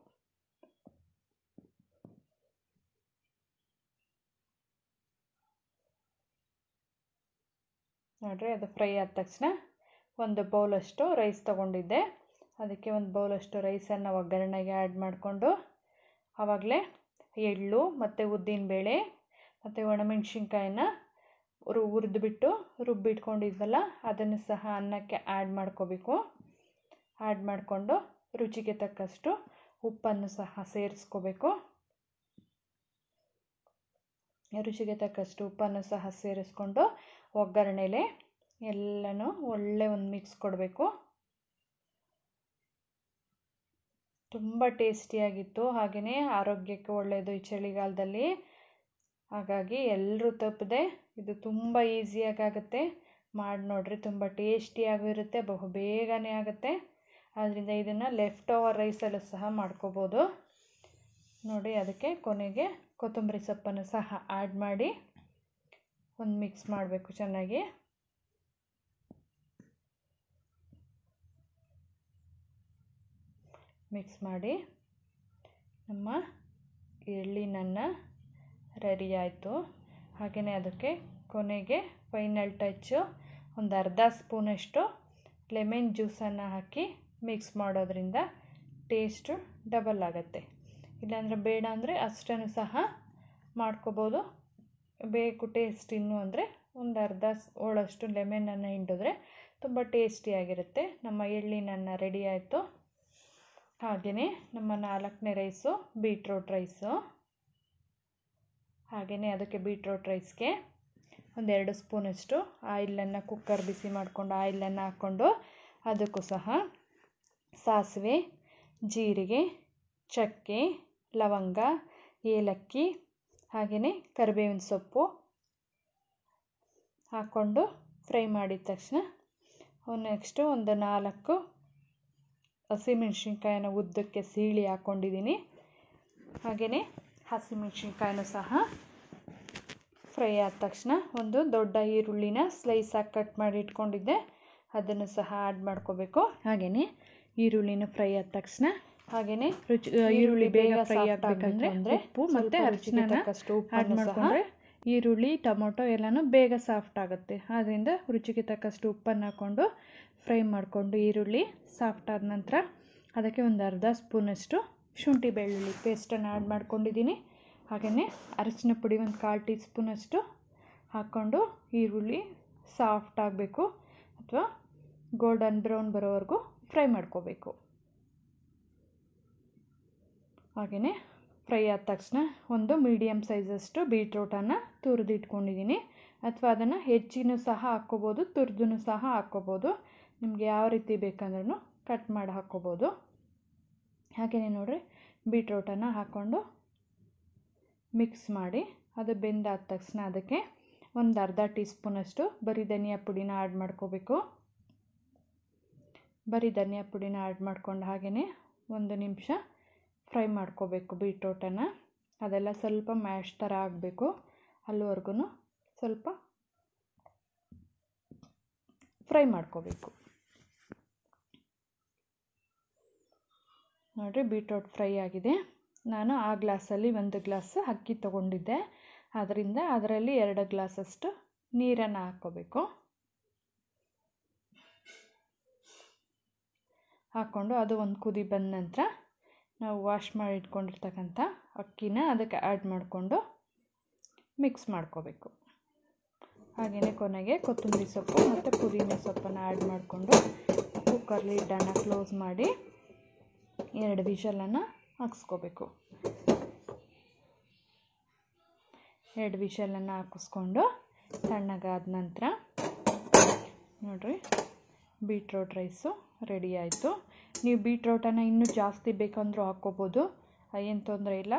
ನೋಡಿರಿ, ಅದು ಫ್ರೈ ಆದ ತಕ್ಷಣ 1 ಬೌಲಷ್ಟು ರೈಸ್ ತೊಗೊಂಡಿದ್ದೆ. ಅದಕ್ಕೆ 1 ಬೌಲಷ್ಟು ರೈಸನ್ನು ಒಗ್ಗರಣೆಗೆ ಆ್ಯಡ್ ಮಾಡಿಕೊಂಡು ಆವಾಗಲೇ ಎಳ್ಳು ಮತ್ತು ಉದ್ದಿನಬೇಳೆ ಮತ್ತು ಒಣಮೆಣ್ಸಿನ್ಕಾಯಿನ ಹುರಿದ್ಬಿಟ್ಟು ರುಬ್ಬಿಟ್ಕೊಂಡಿದ್ವಲ್ಲ ಅದನ್ನು ಸಹ ಅನ್ನಕ್ಕೆ ಆ್ಯಡ್ ಮಾಡ್ಕೋಬೇಕು. ಆ್ಯಡ್ ಮಾಡಿಕೊಂಡು ರುಚಿಗೆ ತಕ್ಕಷ್ಟು ಉಪ್ಪನ್ನು ಸಹ ಸೇರಿಸ್ಕೋಬೇಕು. ರುಚಿಗೆ ತಕ್ಕಷ್ಟು ಉಪ್ಪನ್ನು ಸಹ ಸೇರಿಸ್ಕೊಂಡು ಒಗ್ಗರಣೆಲೆ ಎಲ್ಲನೂ ಒಳ್ಳೆ ಒಂದು ಮಿಕ್ಸ್ ಕೊಡಬೇಕು. ತುಂಬ ಟೇಸ್ಟಿಯಾಗಿತ್ತು. ಹಾಗೆಯೇ ಆರೋಗ್ಯಕ್ಕೆ ಒಳ್ಳೆಯದು ಈ ಚಳಿಗಾಲದಲ್ಲಿ. ಹಾಗಾಗಿ ಎಲ್ಲರೂ ತಪ್ಪದೆ, ಇದು ತುಂಬ ಈಸಿಯಾಗುತ್ತೆ, ಮಾಡಿ ನೋಡಿರಿ. ತುಂಬ ಟೇಸ್ಟಿಯಾಗೂ ಇರುತ್ತೆ, ಬಹು ಬೇಗನೆ ಆಗುತ್ತೆ. ಆದ್ದರಿಂದ ಇದನ್ನು ಲೆಫ್ಟ್ ಓವರ್ ರೈಸಲ್ಲೂ ಸಹ ಮಾಡ್ಕೋಬೋದು. ನೋಡಿ, ಅದಕ್ಕೆ ಕೊನೆಗೆ ಕೊತ್ತಂಬರಿ ಸೊಪ್ಪನ್ನು ಸಹ ಆ್ಯಡ್ ಮಾಡಿ ಒಂದು ಮಿಕ್ಸ್ ಮಾಡಬೇಕು ಚೆನ್ನಾಗಿ. ಮಿಕ್ಸ್ ಮಾಡಿ ನಮ್ಮ ಎಳ್ಳಿನನ್ನ ರೆಡಿ ಆಯಿತು. ಹಾಗೆಯೇ ಅದಕ್ಕೆ ಕೊನೆಗೆ ಫೈನಲ್ ಟಚ್ಚು ಒಂದು ಅರ್ಧ ಸ್ಪೂನಷ್ಟು ಲೆಮನ್ ಜ್ಯೂಸನ್ನು ಹಾಕಿ ಮಿಕ್ಸ್ ಮಾಡೋದ್ರಿಂದ ಟೇಸ್ಟು ಡಬಲ್ ಆಗುತ್ತೆ. ಇಲ್ಲಾಂದರೆ ಬೇಡ ಅಂದರೆ ಅಷ್ಟನ್ನು ಸಹ ಮಾಡ್ಕೋಬೋದು. ಬೇಕು ಟೇಸ್ಟ್ ಇನ್ನೂ ಅಂದರೆ ಒಂದು ಅರ್ಧ ಹೋಳಷ್ಟು ಲೆಮನನ್ನು ಹಿಂಡಿದ್ರೆ ತುಂಬ ಟೇಸ್ಟಿಯಾಗಿರುತ್ತೆ. ನಮ್ಮ ಎಳ್ಳಿನನ್ನ ರೆಡಿ ಆಯಿತು. ಹಾಗೆಯೇ ನಮ್ಮ 4ನೇ ರೈಸು ಬೀಟ್ರೋಟ್ ರೈಸು. ಹಾಗೆಯೇ ಅದಕ್ಕೆ ಬೀಟ್ರೋಟ್ ರೈಸ್ಗೆ 1-2 ಸ್ಪೂನಷ್ಟು ಆಯಿಲನ್ನು, ಕುಕ್ಕರ್ ಬಿಸಿ ಮಾಡಿಕೊಂಡು ಆಯಿಲನ್ನು ಹಾಕ್ಕೊಂಡು ಅದಕ್ಕೂ ಸಹ ಸಾಸಿವೆ, ಜೀರಿಗೆ, ಚಕ್ಕೆ, ಲವಂಗ, ಏಲಕ್ಕಿ ಹಾಗೆಯೇ ಕರಿಬೇವಿನ ಸೊಪ್ಪು ಹಾಕ್ಕೊಂಡು ಫ್ರೈ ಮಾಡಿದ ತಕ್ಷಣ ನೆಕ್ಸ್ಟು ಒಂದು 4 ಹಸಿಮೆಣ್ಸಿನ್ಕಾಯಿನ ಉದ್ದಕ್ಕೆ ಸೀಳಿ ಹಾಕ್ಕೊಂಡಿದ್ದೀನಿ. ಹಾಗೆಯೇ ಹಸಿಮೆಣ್ಸಿನ್ಕಾಯಿನೂ ಸಹ ಫ್ರೈ ಆದ ತಕ್ಷಣ ಒಂದು ದೊಡ್ಡ ಈರುಳ್ಳಿನ ಸ್ಲೈಸಾಗಿ ಕಟ್ ಮಾಡಿ ಇಟ್ಕೊಂಡಿದ್ದೆ, ಅದನ್ನು ಸಹ ಆ್ಯಡ್ ಮಾಡ್ಕೋಬೇಕು. ಹಾಗೆಯೇ ಈರುಳ್ಳಿನ ಫ್ರೈ ಆದ ತಕ್ಷಣ ಹಾಗೆಯೇ ಈರುಳ್ಳಿ ಬೇಗ ಫ್ರೈ ಆಗಬೇಕಂದ್ರೆ ಉಪ್ಪು ಮತ್ತು ಅರಿಶಿನ ಆ್ಯಡ್ ಮಾಡಿಕೊಂಡ್ರೆ ಈರುಳ್ಳಿ, ಟೊಮೊಟೊ ಎಲ್ಲನೂ ಬೇಗ ಸಾಫ್ಟ್ ಆಗುತ್ತೆ. ಆದ್ದರಿಂದ ರುಚಿಗೆ ತಕ್ಕಷ್ಟು ಉಪ್ಪನ್ನು ಹಾಕ್ಕೊಂಡು ಫ್ರೈ ಮಾಡಿಕೊಂಡು ಈರುಳ್ಳಿ ಸಾಫ್ಟ್ ಆದ ನಂತರ ಅದಕ್ಕೆ ಒಂದು ಅರ್ಧ ಸ್ಪೂನಷ್ಟು ಶುಂಠಿ ಬೆಳ್ಳುಳ್ಳಿ ಪೇಸ್ಟನ್ನು ಆ್ಯಡ್ ಮಾಡ್ಕೊಂಡಿದ್ದೀನಿ. ಹಾಗೆಯೇ ಅರಶಿನ ಪುಡಿ ಒಂದು 1/4 ಟೀ ಸ್ಪೂನಷ್ಟು ಹಾಕ್ಕೊಂಡು ಈರುಳ್ಳಿ ಸಾಫ್ಟ್ ಆಗಬೇಕು ಅಥವಾ ಗೋಲ್ಡನ್ ಬ್ರೌನ್ ಬರೋವರೆಗೂ ಫ್ರೈ ಮಾಡ್ಕೋಬೇಕು. ಹಾಗೆಯೇ ಫ್ರೈ ಆದ ತಕ್ಷಣ ಒಂದು ಮೀಡಿಯಮ್ ಸೈಜಷ್ಟು ಬೀಟ್ರೋಟನ್ನು ತುರಿದಿಟ್ಕೊಂಡಿದ್ದೀನಿ. ಅಥವಾ ಅದನ್ನು ಹೆಚ್ಚಿನೂ ಸಹ ಹಾಕ್ಕೋಬೋದು, ತುರಿದೂ ಸಹ ಹಾಕ್ಕೋಬೋದು. ನಿಮಗೆ ಯಾವ ರೀತಿ ಬೇಕಂದ್ರೂ ಕಟ್ ಮಾಡಿ ಹಾಕ್ಕೋಬೋದು. ಹಾಗೆಯೇ ನೋಡಿರಿ, ಬೀಟ್ರೋಟನ್ನು ಹಾಕ್ಕೊಂಡು ಮಿಕ್ಸ್ ಮಾಡಿ ಅದು ಬೆಂದಾದ ತಕ್ಷಣ ಅದಕ್ಕೆ ಒಂದು ಅರ್ಧ ಟೀ ಸ್ಪೂನಷ್ಟು ಬರೀ ಧನಿಯಾ ಪುಡಿನ ಆ್ಯಡ್ ಮಾಡ್ಕೋಬೇಕು. ಬರೀ ಧನಿಯಾ ಪುಡಿನ ಆ್ಯಡ್ ಮಾಡ್ಕೊಂಡು ಹಾಗೆಯೇ 1 ನಿಮಿಷ ಫ್ರೈ ಮಾಡ್ಕೋಬೇಕು ಬೀಟ್ರೋಟನ್ನು. ಅದೆಲ್ಲ ಸ್ವಲ್ಪ ಮ್ಯಾಶ್ ಥರ ಆಗಬೇಕು, ಅಲ್ಲಿವರೆಗೂ ಸ್ವಲ್ಪ ಫ್ರೈ ಮಾಡ್ಕೋಬೇಕು. ನೋಡಿರಿ, ಬೀಟ್ರೋಟ್ ಫ್ರೈ ಆಗಿದೆ. ನಾನು ಆ ಗ್ಲಾಸಲ್ಲಿ 1 ಗ್ಲಾಸ್ ಅಕ್ಕಿ ತೊಗೊಂಡಿದ್ದೆ, ಅದರಿಂದ ಅದರಲ್ಲಿ 2 ಗ್ಲಾಸಷ್ಟು ನೀರನ್ನು ಹಾಕ್ಕೋಬೇಕು. ಹಾಕ್ಕೊಂಡು ಅದು ಒಂದು ಕುದಿ ಬಂದ ನಂತರ ನಾವು ವಾಶ್ ಮಾಡಿ ಇಟ್ಕೊಂಡಿರ್ತಕ್ಕಂಥ ಅಕ್ಕಿನ ಅದಕ್ಕೆ ಆ್ಯಡ್ ಮಾಡಿಕೊಂಡು ಮಿಕ್ಸ್ ಮಾಡ್ಕೋಬೇಕು. ಹಾಗೆಯೇ ಕೊನೆಗೆ ಕೊತ್ತಂಬರಿ ಸೊಪ್ಪು ಮತ್ತು ಪುದೀನ ಸೊಪ್ಪನ್ನು ಆ್ಯಡ್ ಮಾಡಿಕೊಂಡು ಕುಕ್ಕರ್ ಲಿಡ್ಡನ್ನು ಕ್ಲೋಸ್ ಮಾಡಿ 2 ವಿಷಲನ್ನು ಹಾಕಿಸ್ಕೋಬೇಕು. 2 ವಿಷಲನ್ನು ಹಾಕಿಸ್ಕೊಂಡು ತಣ್ಣಗಾದ ನಂತರ ನೋಡಿರಿ, ಬೀಟ್ರೋಟ್ ರೈಸು ರೆಡಿ ಆಯಿತು. ನೀವು ಬೀಟ್ರೋಟನ್ನು ಇನ್ನೂ ಜಾಸ್ತಿ ಬೇಕಂದ್ರೂ ಹಾಕ್ಕೋಬೋದು, ಏನು ತೊಂದರೆ ಇಲ್ಲ.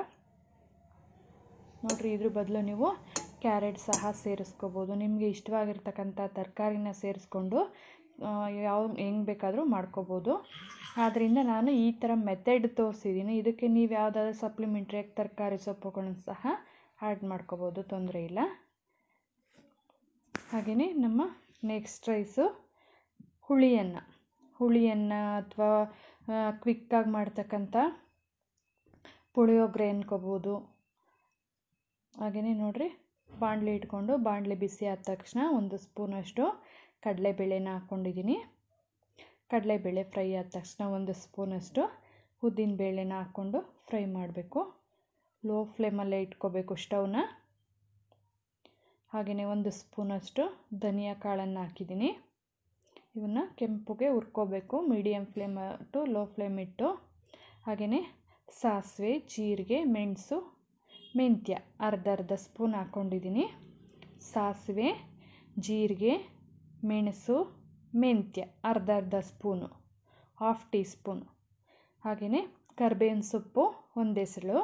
ನೋಡಿರಿ, ಇದ್ರ ಬದಲು ನೀವು ಕ್ಯಾರೆಟ್ ಸಹ ಸೇರಿಸ್ಕೋಬೋದು. ನಿಮಗೆ ಇಷ್ಟವಾಗಿರ್ತಕ್ಕಂಥ ತರಕಾರಿನ ಸೇರಿಸ್ಕೊಂಡು ಹೆಂಗೆ ಬೇಕಾದರೂ ಮಾಡ್ಕೋಬೋದು. ಆದ್ದರಿಂದ ನಾನು ಈ ಥರ ಮೆಥಡ್ ತೋರಿಸಿದ್ದೀನಿ. ಇದಕ್ಕೆ ನೀವು ಯಾವುದಾದ್ರೂ ಸಪ್ಲಿಮೆಂಟ್ರಿಯಾಗಿ ತರಕಾರಿ ಸೊಪ್ಪುಗಳನ್ನು ಸಹ ಆ್ಯಡ್ ಮಾಡ್ಕೋಬೋದು, ತೊಂದರೆ ಇಲ್ಲ. ಹಾಗೆಯೇ ನಮ್ಮ ನೆಕ್ಸ್ಟ್ ರೈಸು ಹುಳಿಯನ್ನು ಅಥವಾ ಕ್ವಿಕ್ಕಾಗಿ ಮಾಡ್ತಕ್ಕಂಥ ಪುಳಿಯೋಗರೆ ಅನ್ಕೋಬೋದು. ಹಾಗೆಯೇ ನೋಡಿರಿ, ಬಾಣಲೆ ಇಟ್ಕೊಂಡು ಬಾಣಲೆ ಬಿಸಿ ಆದ ತಕ್ಷಣ 1 ಸ್ಪೂನಷ್ಟು ಕಡಲೆಬೇಳೆನ ಹಾಕ್ಕೊಂಡಿದ್ದೀನಿ. ಕಡಲೆಬೇಳೆ ಫ್ರೈ ಆದ ತಕ್ಷಣ 1 ಸ್ಪೂನಷ್ಟು ಉದ್ದಿನ ಬೇಳೆನ ಹಾಕ್ಕೊಂಡು ಫ್ರೈ ಮಾಡಬೇಕು. ಲೋ ಫ್ಲೇಮಲ್ಲೇ ಇಟ್ಕೋಬೇಕು ಸ್ಟವ್ನ. ಹಾಗೆಯೇ 1 ಸ್ಪೂನಷ್ಟು ಧನಿಯಾ ಕಾಳನ್ನು ಹಾಕಿದ್ದೀನಿ. ಇವನ್ನ ಕೆಂಪುಗೆ ಹುರ್ಕೋಬೇಕು, medium flame to low flame ಇಟ್ಟು. ಹಾಗೆಯೇ ಸಾಸಿವೆ, ಜೀರಿಗೆ, ಮೆಣಸು, ಮೆಂತ್ಯ ಅರ್ಧ ಸ್ಪೂನ್ ಹಾಕ್ಕೊಂಡಿದ್ದೀನಿ. ಸಾಸಿವೆ, ಜೀರಿಗೆ, ಮೆಣಸು, ಮೆಂತ್ಯ ಅರ್ಧ ಸ್ಪೂನು, 1/2 ಟೀ ಸ್ಪೂನು. ಹಾಗೆಯೇ ಕರಿಬೇವಿನ ಸೊಪ್ಪು 1 ಎಸಳು.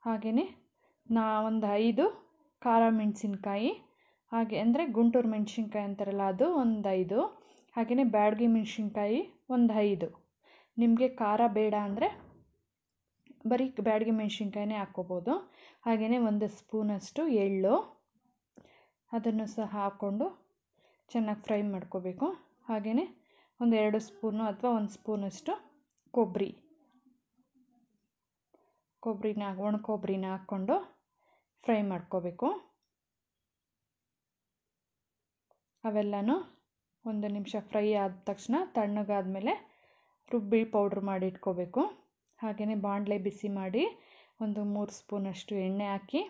ಹಾಗೆಯೇ ಒಂದು 5 ಖಾರ ಮೆಣಸಿನ್ಕಾಯಿ, ಹಾಗೆ ಅಂದರೆ ಗುಂಟೂರು ಮೆಣಸಿನ್ಕಾಯಿ ಅಂತಾರಲ್ಲ ಅದು ಒಂದು 5. ಹಾಗೆಯೇ ಬ್ಯಾಡಗಿ ಮೆಣಸಿನ್ಕಾಯಿ ಒಂದು 5. ನಿಮಗೆ ಖಾರ ಬೇಡ ಅಂದರೆ ಬರೀ ಬ್ಯಾಡಗಿ ಮೆಣಸಿನ್ಕಾಯಿನೇ ಹಾಕ್ಕೋಬೋದು. ಹಾಗೆಯೇ 1 ಸ್ಪೂನಷ್ಟು ಎಳ್ಳು, ಅದನ್ನು ಸಹ ಹಾಕ್ಕೊಂಡು ಚೆನ್ನಾಗಿ ಫ್ರೈ ಮಾಡ್ಕೋಬೇಕು. ಹಾಗೆಯೇ ಒಂದು 2 ಸ್ಪೂನು ಅಥವಾ 1 ಸ್ಪೂನಷ್ಟು ಒಣ ಕೊಬ್ಬರಿನ ಹಾಕ್ಕೊಂಡು ಫ್ರೈ ಮಾಡ್ಕೋಬೇಕು. ಅವೆಲ್ಲನೂ 1 ನಿಮಿಷ ಫ್ರೈ ಆದ ತಕ್ಷಣ ತಣ್ಣಗಾದ್ಮೇಲೆ ರುಬ್ಬಿ ಪೌಡ್ರ್ ಮಾಡಿ ಇಟ್ಕೋಬೇಕು. ಹಾಗೆಯೇ ಬಾಣಲೆ ಬಿಸಿ ಮಾಡಿ 3 ಸ್ಪೂನಷ್ಟು ಎಣ್ಣೆ ಹಾಕಿ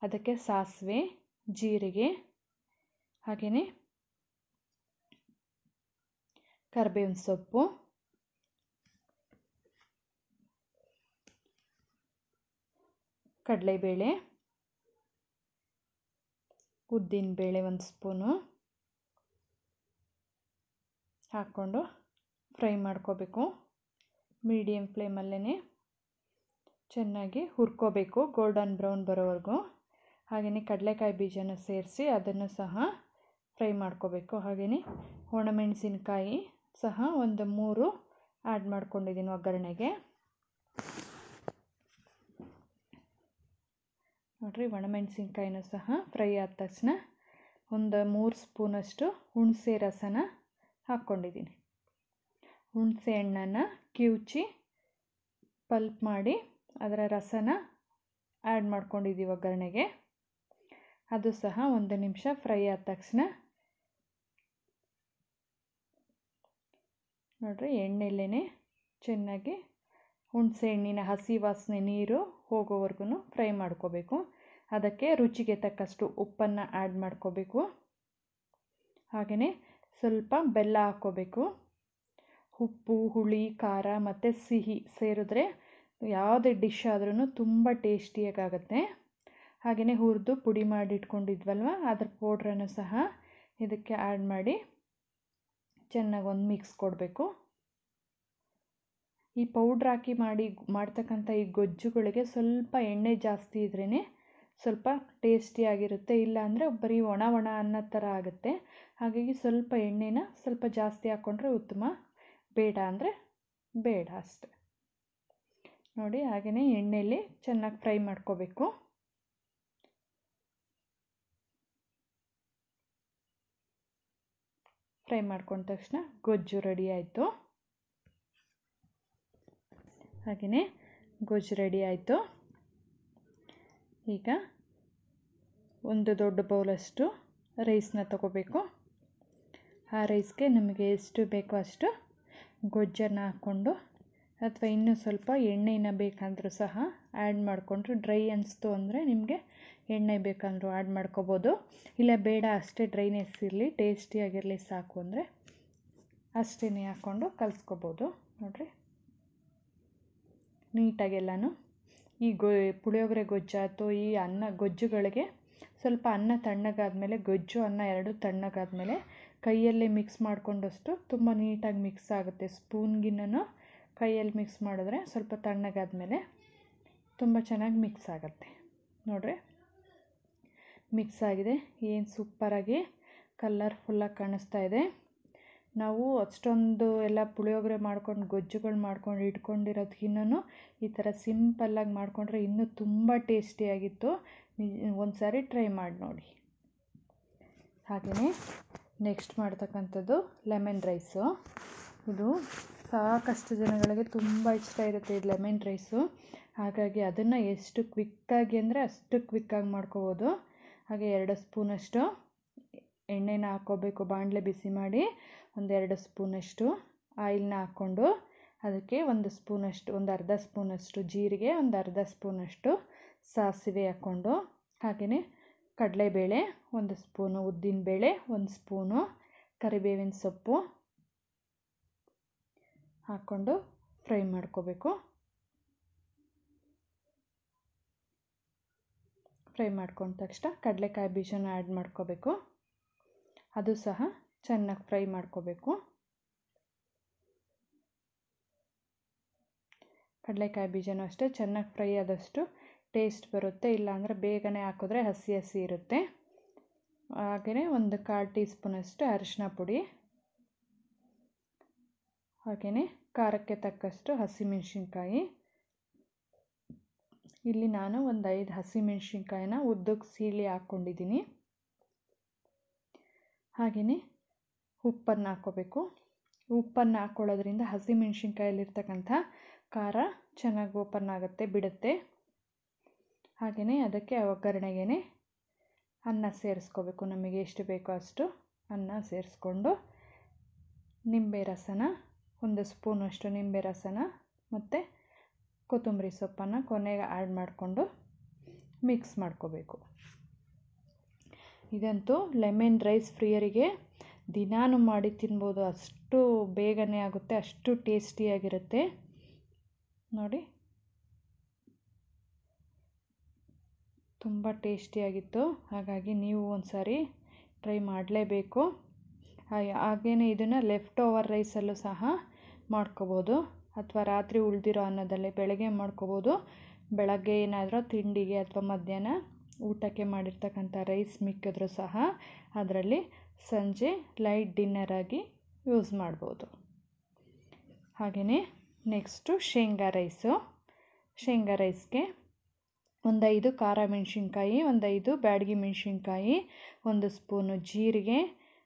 ಅದಕ್ಕೆ ಸಾಸಿವೆ, ಜೀರಿಗೆ, ಹಾಗೆಯೇ ಕರಿಬೇವಿನ ಸೊಪ್ಪು, ಕಡಲೆಬೇಳೆ, ಉದ್ದಿನಬೇಳೆ 1 ಸ್ಪೂನು ಹಾಕ್ಕೊಂಡು ಫ್ರೈ ಮಾಡ್ಕೋಬೇಕು. ಮೀಡಿಯಮ್ ಫ್ಲೇಮಲ್ಲೇ ಚೆನ್ನಾಗಿ ಹುರ್ಕೋಬೇಕು, ಗೋಲ್ಡನ್ ಬ್ರೌನ್ ಬರೋವರೆಗೂ. ಹಾಗೆಯೇ ಕಡಲೆಕಾಯಿ ಬೀಜನ ಸೇರಿಸಿ ಅದನ್ನು ಸಹ ಫ್ರೈ ಮಾಡ್ಕೋಬೇಕು. ಹಾಗೆಯೇ ಒಣಮೆಣಸಿನ್ಕಾಯಿ ಸಹ 3 ಆ್ಯಡ್ ಮಾಡ್ಕೊಂಡಿದ್ದೀನಿ ಒಗ್ಗರಣೆಗೆ. ನೋಡಿರಿ, ಒಣಮೆಣಸಿನ್ಕಾಯಿನೂ ಸಹ ಫ್ರೈ ಆದ ತಕ್ಷಣ 3 ಸ್ಪೂನಷ್ಟು ಹುಣಸೆ ರಸನ ಹಾಕ್ಕೊಂಡಿದ್ದೀನಿ. ಹುಣಸೆ ಹಣ್ಣನ್ನು ಕಿವುಚಿ ಪಲ್ಪ್ ಮಾಡಿ ಅದರ ರಸನ ಆ್ಯಡ್ ಮಾಡ್ಕೊಂಡಿದ್ದೀವಿ ಒಗ್ಗರಣೆಗೆ. ಅದು ಸಹ 1 ನಿಮಿಷ ಫ್ರೈ ಆದ ತಕ್ಷಣ ನೋಡಿರಿ, ಎಣ್ಣೆಲ್ಲೇ ಚೆನ್ನಾಗಿ ಹುಣಸೆ ಹಣ್ಣಿನ ಹಸಿ ವಾಸನೆ ನೀರು ಹೋಗೋವರೆಗೂ ಫ್ರೈ ಮಾಡ್ಕೋಬೇಕು. ಅದಕ್ಕೆ ರುಚಿಗೆ ತಕ್ಕಷ್ಟು ಉಪ್ಪನ್ನು ಆ್ಯಡ್ ಮಾಡ್ಕೋಬೇಕು. ಹಾಗೆಯೇ ಸ್ವಲ್ಪ ಬೆಲ್ಲ ಹಾಕ್ಕೋಬೇಕು. ಉಪ್ಪು, ಹುಳಿ, ಖಾರ ಮತ್ತು ಸಿಹಿ ಸೇರಿದ್ರೆ ಯಾವುದೇ ಡಿಶ್ ಆದ್ರೂ ತುಂಬ ಟೇಸ್ಟಿಯಾಗುತ್ತೆ. ಹಾಗೆಯೇ ಹುರಿದು ಪುಡಿ ಮಾಡಿ ಇಟ್ಕೊಂಡಿದ್ವಲ್ವ ಅದ್ರ ಪೌಡ್ರನ್ನು ಸಹ ಇದಕ್ಕೆ ಆ್ಯಡ್ ಮಾಡಿ ಚೆನ್ನಾಗಿ ಒಂದು ಮಿಕ್ಸ್ ಕೊಡಬೇಕು. ಈ ಪೌಡ್ರ್ ಹಾಕಿ ಮಾಡ್ತಕ್ಕಂಥ ಈ ಗೊಜ್ಜುಗಳಿಗೆ ಸ್ವಲ್ಪ ಎಣ್ಣೆ ಜಾಸ್ತಿ ಇದ್ರೇ ಸ್ವಲ್ಪ ಟೇಸ್ಟಿಯಾಗಿರುತ್ತೆ. ಇಲ್ಲ ಅಂದರೆ ಬರೀ ಒಣ ಅನ್ನೋ ಥರ ಆಗುತ್ತೆ. ಹಾಗಾಗಿ ಸ್ವಲ್ಪ ಎಣ್ಣೆನ ಸ್ವಲ್ಪ ಜಾಸ್ತಿ ಹಾಕ್ಕೊಂಡ್ರೆ ಉತ್ತಮ, ಬೇಡ ಅಂದರೆ ಬೇಡ ಅಷ್ಟೆ. ನೋಡಿ, ಹಾಗೆಯೇ ಎಣ್ಣೆಯಲ್ಲಿ ಚೆನ್ನಾಗಿ ಫ್ರೈ ಮಾಡ್ಕೋಬೇಕು. ಫ್ರೈ ಮಾಡ್ಕೊಂಡ ತಕ್ಷಣ ಗೊಜ್ಜು ರೆಡಿ ಆಯಿತು. ಹಾಗೆಯೇ ಗೊಜ್ಜು ರೆಡಿ ಆಯಿತು. ಈಗ ಒಂದು ದೊಡ್ಡ ಬೌಲಷ್ಟು ರೈಸನ್ನ ತಗೋಬೇಕು. ಆ ರೈಸ್ಗೆ ನಮಗೆ ಎಷ್ಟು ಬೇಕೋ ಅಷ್ಟು ಗೊಜ್ಜನ್ನು ಹಾಕ್ಕೊಂಡು, ಅಥವಾ ಇನ್ನೂ ಸ್ವಲ್ಪ ಎಣ್ಣೆನ ಬೇಕಂದ್ರೂ ಸಹ ಆ್ಯಡ್ ಮಾಡಿಕೊಂಡ್ರೆ, ಡ್ರೈ ಅನಿಸ್ತು ಅಂದರೆ ನಿಮಗೆ ಎಣ್ಣೆ ಬೇಕಂದ್ರೂ ಆ್ಯಡ್ ಮಾಡ್ಕೋಬೋದು. ಇಲ್ಲ ಬೇಡ ಅಷ್ಟೇ ಡ್ರೈನೆಸ್ ಇರಲಿ, ಟೇಸ್ಟಿಯಾಗಿರಲಿ ಸಾಕು ಅಂದರೆ ಅಷ್ಟೇ ಹಾಕ್ಕೊಂಡು ಕಲಿಸ್ಕೋಬೋದು. ನೋಡಿರಿ, ನೀಟಾಗೆಲ್ಲನೂ ಈ ಪುಳಿಯೋಗರೆ ಗೊಜ್ಜಾಯಿತು. ಈ ಗೊಜ್ಜುಗಳಿಗೆ ಸ್ವಲ್ಪ ಅನ್ನ ತಣ್ಣಗಾದ್ಮೇಲೆ, ಗೊಜ್ಜು ಅನ್ನ ಎರಡು ತಣ್ಣಗಾದ್ಮೇಲೆ ಕೈಯಲ್ಲೇ ಮಿಕ್ಸ್ ಮಾಡಿಕೊಂಡಷ್ಟು ತುಂಬ ನೀಟಾಗಿ ಮಿಕ್ಸ್ ಆಗುತ್ತೆ. ಸ್ಪೂನ್ಗಿನ್ನೂ ಕೈಯಲ್ಲಿ ಮಿಕ್ಸ್ ಮಾಡಿದ್ರೆ ಸ್ವಲ್ಪ ತಣ್ಣಗಾದ್ಮೇಲೆ ತುಂಬ ಚೆನ್ನಾಗಿ ಮಿಕ್ಸ್ ಆಗುತ್ತೆ. ನೋಡಿರಿ, ಮಿಕ್ಸ್ ಆಗಿದೆ. ಏನು ಸೂಪರಾಗಿ ಕಲರ್ಫುಲ್ಲಾಗಿ ಕಾಣಿಸ್ತಾ ಇದೆ. ನಾವು ಅಷ್ಟೊಂದು ಎಲ್ಲ ಪುಳಿಯೋಗರೆ ಮಾಡ್ಕೊಂಡು ಗೊಜ್ಜುಗಳು ಮಾಡ್ಕೊಂಡು ಇಟ್ಕೊಂಡಿರೋದಕ್ಕಿಂತ ಈ ಥರ ಸಿಂಪಲ್ಲಾಗಿ ಮಾಡಿಕೊಂಡ್ರೆ ಇನ್ನೂ ತುಂಬ ಟೇಸ್ಟಿಯಾಗಿತ್ತು. ಒಂದು ಸಾರಿ ಟ್ರೈ ಮಾಡಿ ನೋಡಿ. ಹಾಗೆಯೇ ನೆಕ್ಸ್ಟ್ ಮಾಡ್ತಕ್ಕಂಥದ್ದು ಲೆಮನ್ ರೈಸು. ಇದು ಸಾಕಷ್ಟು ಜನಗಳಿಗೆ ತುಂಬ ಇಷ್ಟ ಇರುತ್ತೆ ಇದು ಲೆಮನ್ ರೈಸು. ಹಾಗಾಗಿ ಅದನ್ನು ಎಷ್ಟು ಕ್ವಿಕ್ಕಾಗಿ ಅಂದರೆ ಅಷ್ಟು ಕ್ವಿಕ್ಕಾಗಿ ಮಾಡ್ಕೋಬೋದು. ಹಾಗೆ 2 ಸ್ಪೂನಷ್ಟು ಎಣ್ಣೆನ ಹಾಕ್ಕೋಬೇಕು. ಬಾಣಲೆ ಬಿಸಿ ಮಾಡಿ ಒಂದು 2 ಸ್ಪೂನಷ್ಟು ಆಯಿಲ್ನ ಹಾಕ್ಕೊಂಡು, ಅದಕ್ಕೆ ಒಂದು ಅರ್ಧ ಸ್ಪೂನಷ್ಟು ಜೀರಿಗೆ, ಒಂದು ಅರ್ಧ ಸ್ಪೂನಷ್ಟು ಸಾಸಿವೆ ಹಾಕ್ಕೊಂಡು, ಹಾಗೆಯೇ ಕಡಲೆಬೇಳೆ 1 ಸ್ಪೂನು, ಉದ್ದಿನಬೇಳೆ 1 ಸ್ಪೂನು, ಕರಿಬೇವಿನ ಸೊಪ್ಪು ಹಾಕ್ಕೊಂಡು ಫ್ರೈ ಮಾಡ್ಕೋಬೇಕು. ಫ್ರೈ ಮಾಡ್ಕೊಂಡ ತಕ್ಷಣ ಕಡಲೆಕಾಯಿ ಬೀಜನ ಆ್ಯಡ್ ಮಾಡ್ಕೋಬೇಕು. ಅದು ಸಹ ಚೆನ್ನಾಗಿ ಫ್ರೈ ಮಾಡ್ಕೋಬೇಕು. ಕಡಲೆಕಾಯಿ ಬೀಜನೂ ಅಷ್ಟೇ ಚೆನ್ನಾಗಿ ಫ್ರೈ ಆದಷ್ಟು ಟೇಸ್ಟ್ ಬರುತ್ತೆ. ಇಲ್ಲಾಂದರೆ ಬೇಗನೆ ಹಾಕಿದ್ರೆ ಹಸಿ ಹಸಿ ಇರುತ್ತೆ. ಹಾಗೆಯೇ 1 1/4 ಟೀ ಸ್ಪೂನಷ್ಟು ಅರಿಶಿನ ಪುಡಿ, ಹಾಗೆಯೇ ಖಾರಕ್ಕೆ ತಕ್ಕಷ್ಟು ಹಸಿಮೆಣಸಿನ್ಕಾಯಿ. ಇಲ್ಲಿ ನಾನು ಒಂದು 5 ಹಸಿಮೆಣಸಿನ್ಕಾಯಿನ ಉದ್ದಕ್ಕೆ ಸೀಳಿ ಹಾಕ್ಕೊಂಡಿದ್ದೀನಿ. ಹಾಗೆಯೇ ಉಪ್ಪನ್ನು ಹಾಕ್ಕೋಬೇಕು. ಉಪ್ಪನ್ನು ಹಾಕ್ಕೊಳ್ಳೋದ್ರಿಂದ ಹಸಿಮೆಣಸಿನ್ಕಾಯಲ್ಲಿರ್ತಕ್ಕಂಥ ಖಾರ ಚೆನ್ನಾಗಿ ಓಪನ್ ಆಗುತ್ತೆ, ಬಿಡುತ್ತೆ. ಹಾಗೆಯೇ ಅದಕ್ಕೆ ಒಗ್ಗರಣೆಗೆ ಅನ್ನ ಸೇರಿಸ್ಕೋಬೇಕು. ನಮಗೆ ಎಷ್ಟು ಬೇಕೋ ಅಷ್ಟು ಅನ್ನ ಸೇರಿಸ್ಕೊಂಡು ನಿಂಬೆ ರಸನ 1 ಸ್ಪೂನಷ್ಟು ನಿಂಬೆ ರಸನ ಮತ್ತು ಕೊತ್ತಂಬರಿ ಸೊಪ್ಪನ್ನು ಕೊನೆಗೆ ಆ್ಯಡ್ ಮಾಡಿಕೊಂಡು ಮಿಕ್ಸ್ ಮಾಡ್ಕೋಬೇಕು. ಇದಂತೂ ಲೆಮನ್ ರೈಸ್ ಪ್ರಿಯರಿಗೆ ದಿನಾನು ಮಾಡಿ ತಿನ್ಬೋದು. ಅಷ್ಟು ಬೇಗನೆ ಆಗುತ್ತೆ, ಅಷ್ಟು ಟೇಸ್ಟಿಯಾಗಿರುತ್ತೆ. ನೋಡಿ, ತುಂಬ ಟೇಸ್ಟಿಯಾಗಿತ್ತು. ಹಾಗಾಗಿ ನೀವು ಒಂದು ಸಾರಿ ಟ್ರೈ ಮಾಡಲೇಬೇಕು. ಹಾಗೆಯೇ ಇದನ್ನು ಲೆಫ್ಟ್ ಓವರ್ ರೈಸಲ್ಲೂ ಸಹ ಮಾಡ್ಕೋಬೋದು, ಅಥವಾ ರಾತ್ರಿ ಉಳಿದಿರೋ ಅನ್ನದಲ್ಲೇ ಬೆಳಗ್ಗೆ ಮಾಡ್ಕೋಬೋದು. ಬೆಳಗ್ಗೆ ಏನಾದರೂ ತಿಂಡಿಗೆ ಅಥವಾ ಮಧ್ಯಾಹ್ನ ಊಟಕ್ಕೆ ಮಾಡಿರ್ತಕ್ಕಂಥ ರೈಸ್ ಮಿಕ್ಕಿದ್ರೂ ಸಹ ಅದರಲ್ಲಿ ಸಂಜೆ ಲೈಟ್ ಡಿನ್ನರ್ ಆಗಿ ಯೂಸ್ ಮಾಡ್ಬೋದು. ಹಾಗೆಯೇ ನೆಕ್ಸ್ಟು ಶೇಂಗಾ ರೈಸು. ಶೇಂಗಾ ರೈಸ್ಗೆ 1 5 ಖಾರ ಮೆಣಸಿನ್ಕಾಯಿ, 1 5 ಬ್ಯಾಡಗಿ ಮೆಣಸಿನ್ಕಾಯಿ, 1 ಸ್ಪೂನು ಜೀರಿಗೆ,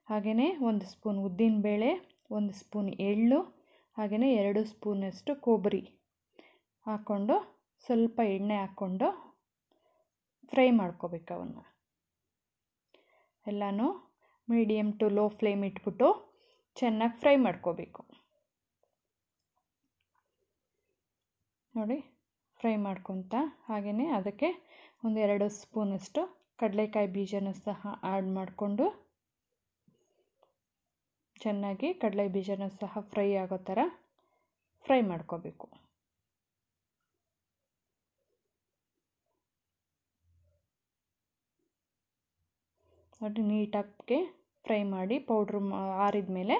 ಹಾಗೆಯೇ 1 ಸ್ಪೂನ್ ಉದ್ದಿನಬೇಳೆ, 1 ಸ್ಪೂನ್ ಎಳ್ಳು, ಹಾಗೆಯೇ 2 ಸ್ಪೂನಷ್ಟು ಕೊಬ್ಬರಿ ಹಾಕ್ಕೊಂಡು ಸ್ವಲ್ಪ ಎಣ್ಣೆ ಹಾಕ್ಕೊಂಡು ಫ್ರೈ ಮಾಡ್ಕೋಬೇಕು. ಅವನ್ನ ಎಲ್ಲನೂ ಮೀಡಿಯಮ್ ಟು ಲೋ ಫ್ಲೇಮ್ ಇಟ್ಬಿಟ್ಟು ಚೆನ್ನಾಗಿ ಫ್ರೈ ಮಾಡ್ಕೋಬೇಕು. ನೋಡಿ ಫ್ರೈ ಮಾಡ್ಕೊತ, ಹಾಗೆಯೇ ಅದಕ್ಕೆ ಒಂದು 2 ಸ್ಪೂನಷ್ಟು ಕಡಲೆಕಾಯಿ ಬೀಜನೂ ಸಹ ಆ್ಯಡ್ ಮಾಡಿಕೊಂಡು ಚೆನ್ನಾಗಿ ಕಡಲೆ ಬೀಜನೂ ಸಹ ಫ್ರೈ ಆಗೋ ಥರ ಫ್ರೈ ಮಾಡ್ಕೋಬೇಕು. ನೋಡಿ ನೀಟಾಗಿ ಫ್ರೈ ಮಾಡಿ ಆರಿದ ಮೇಲೆ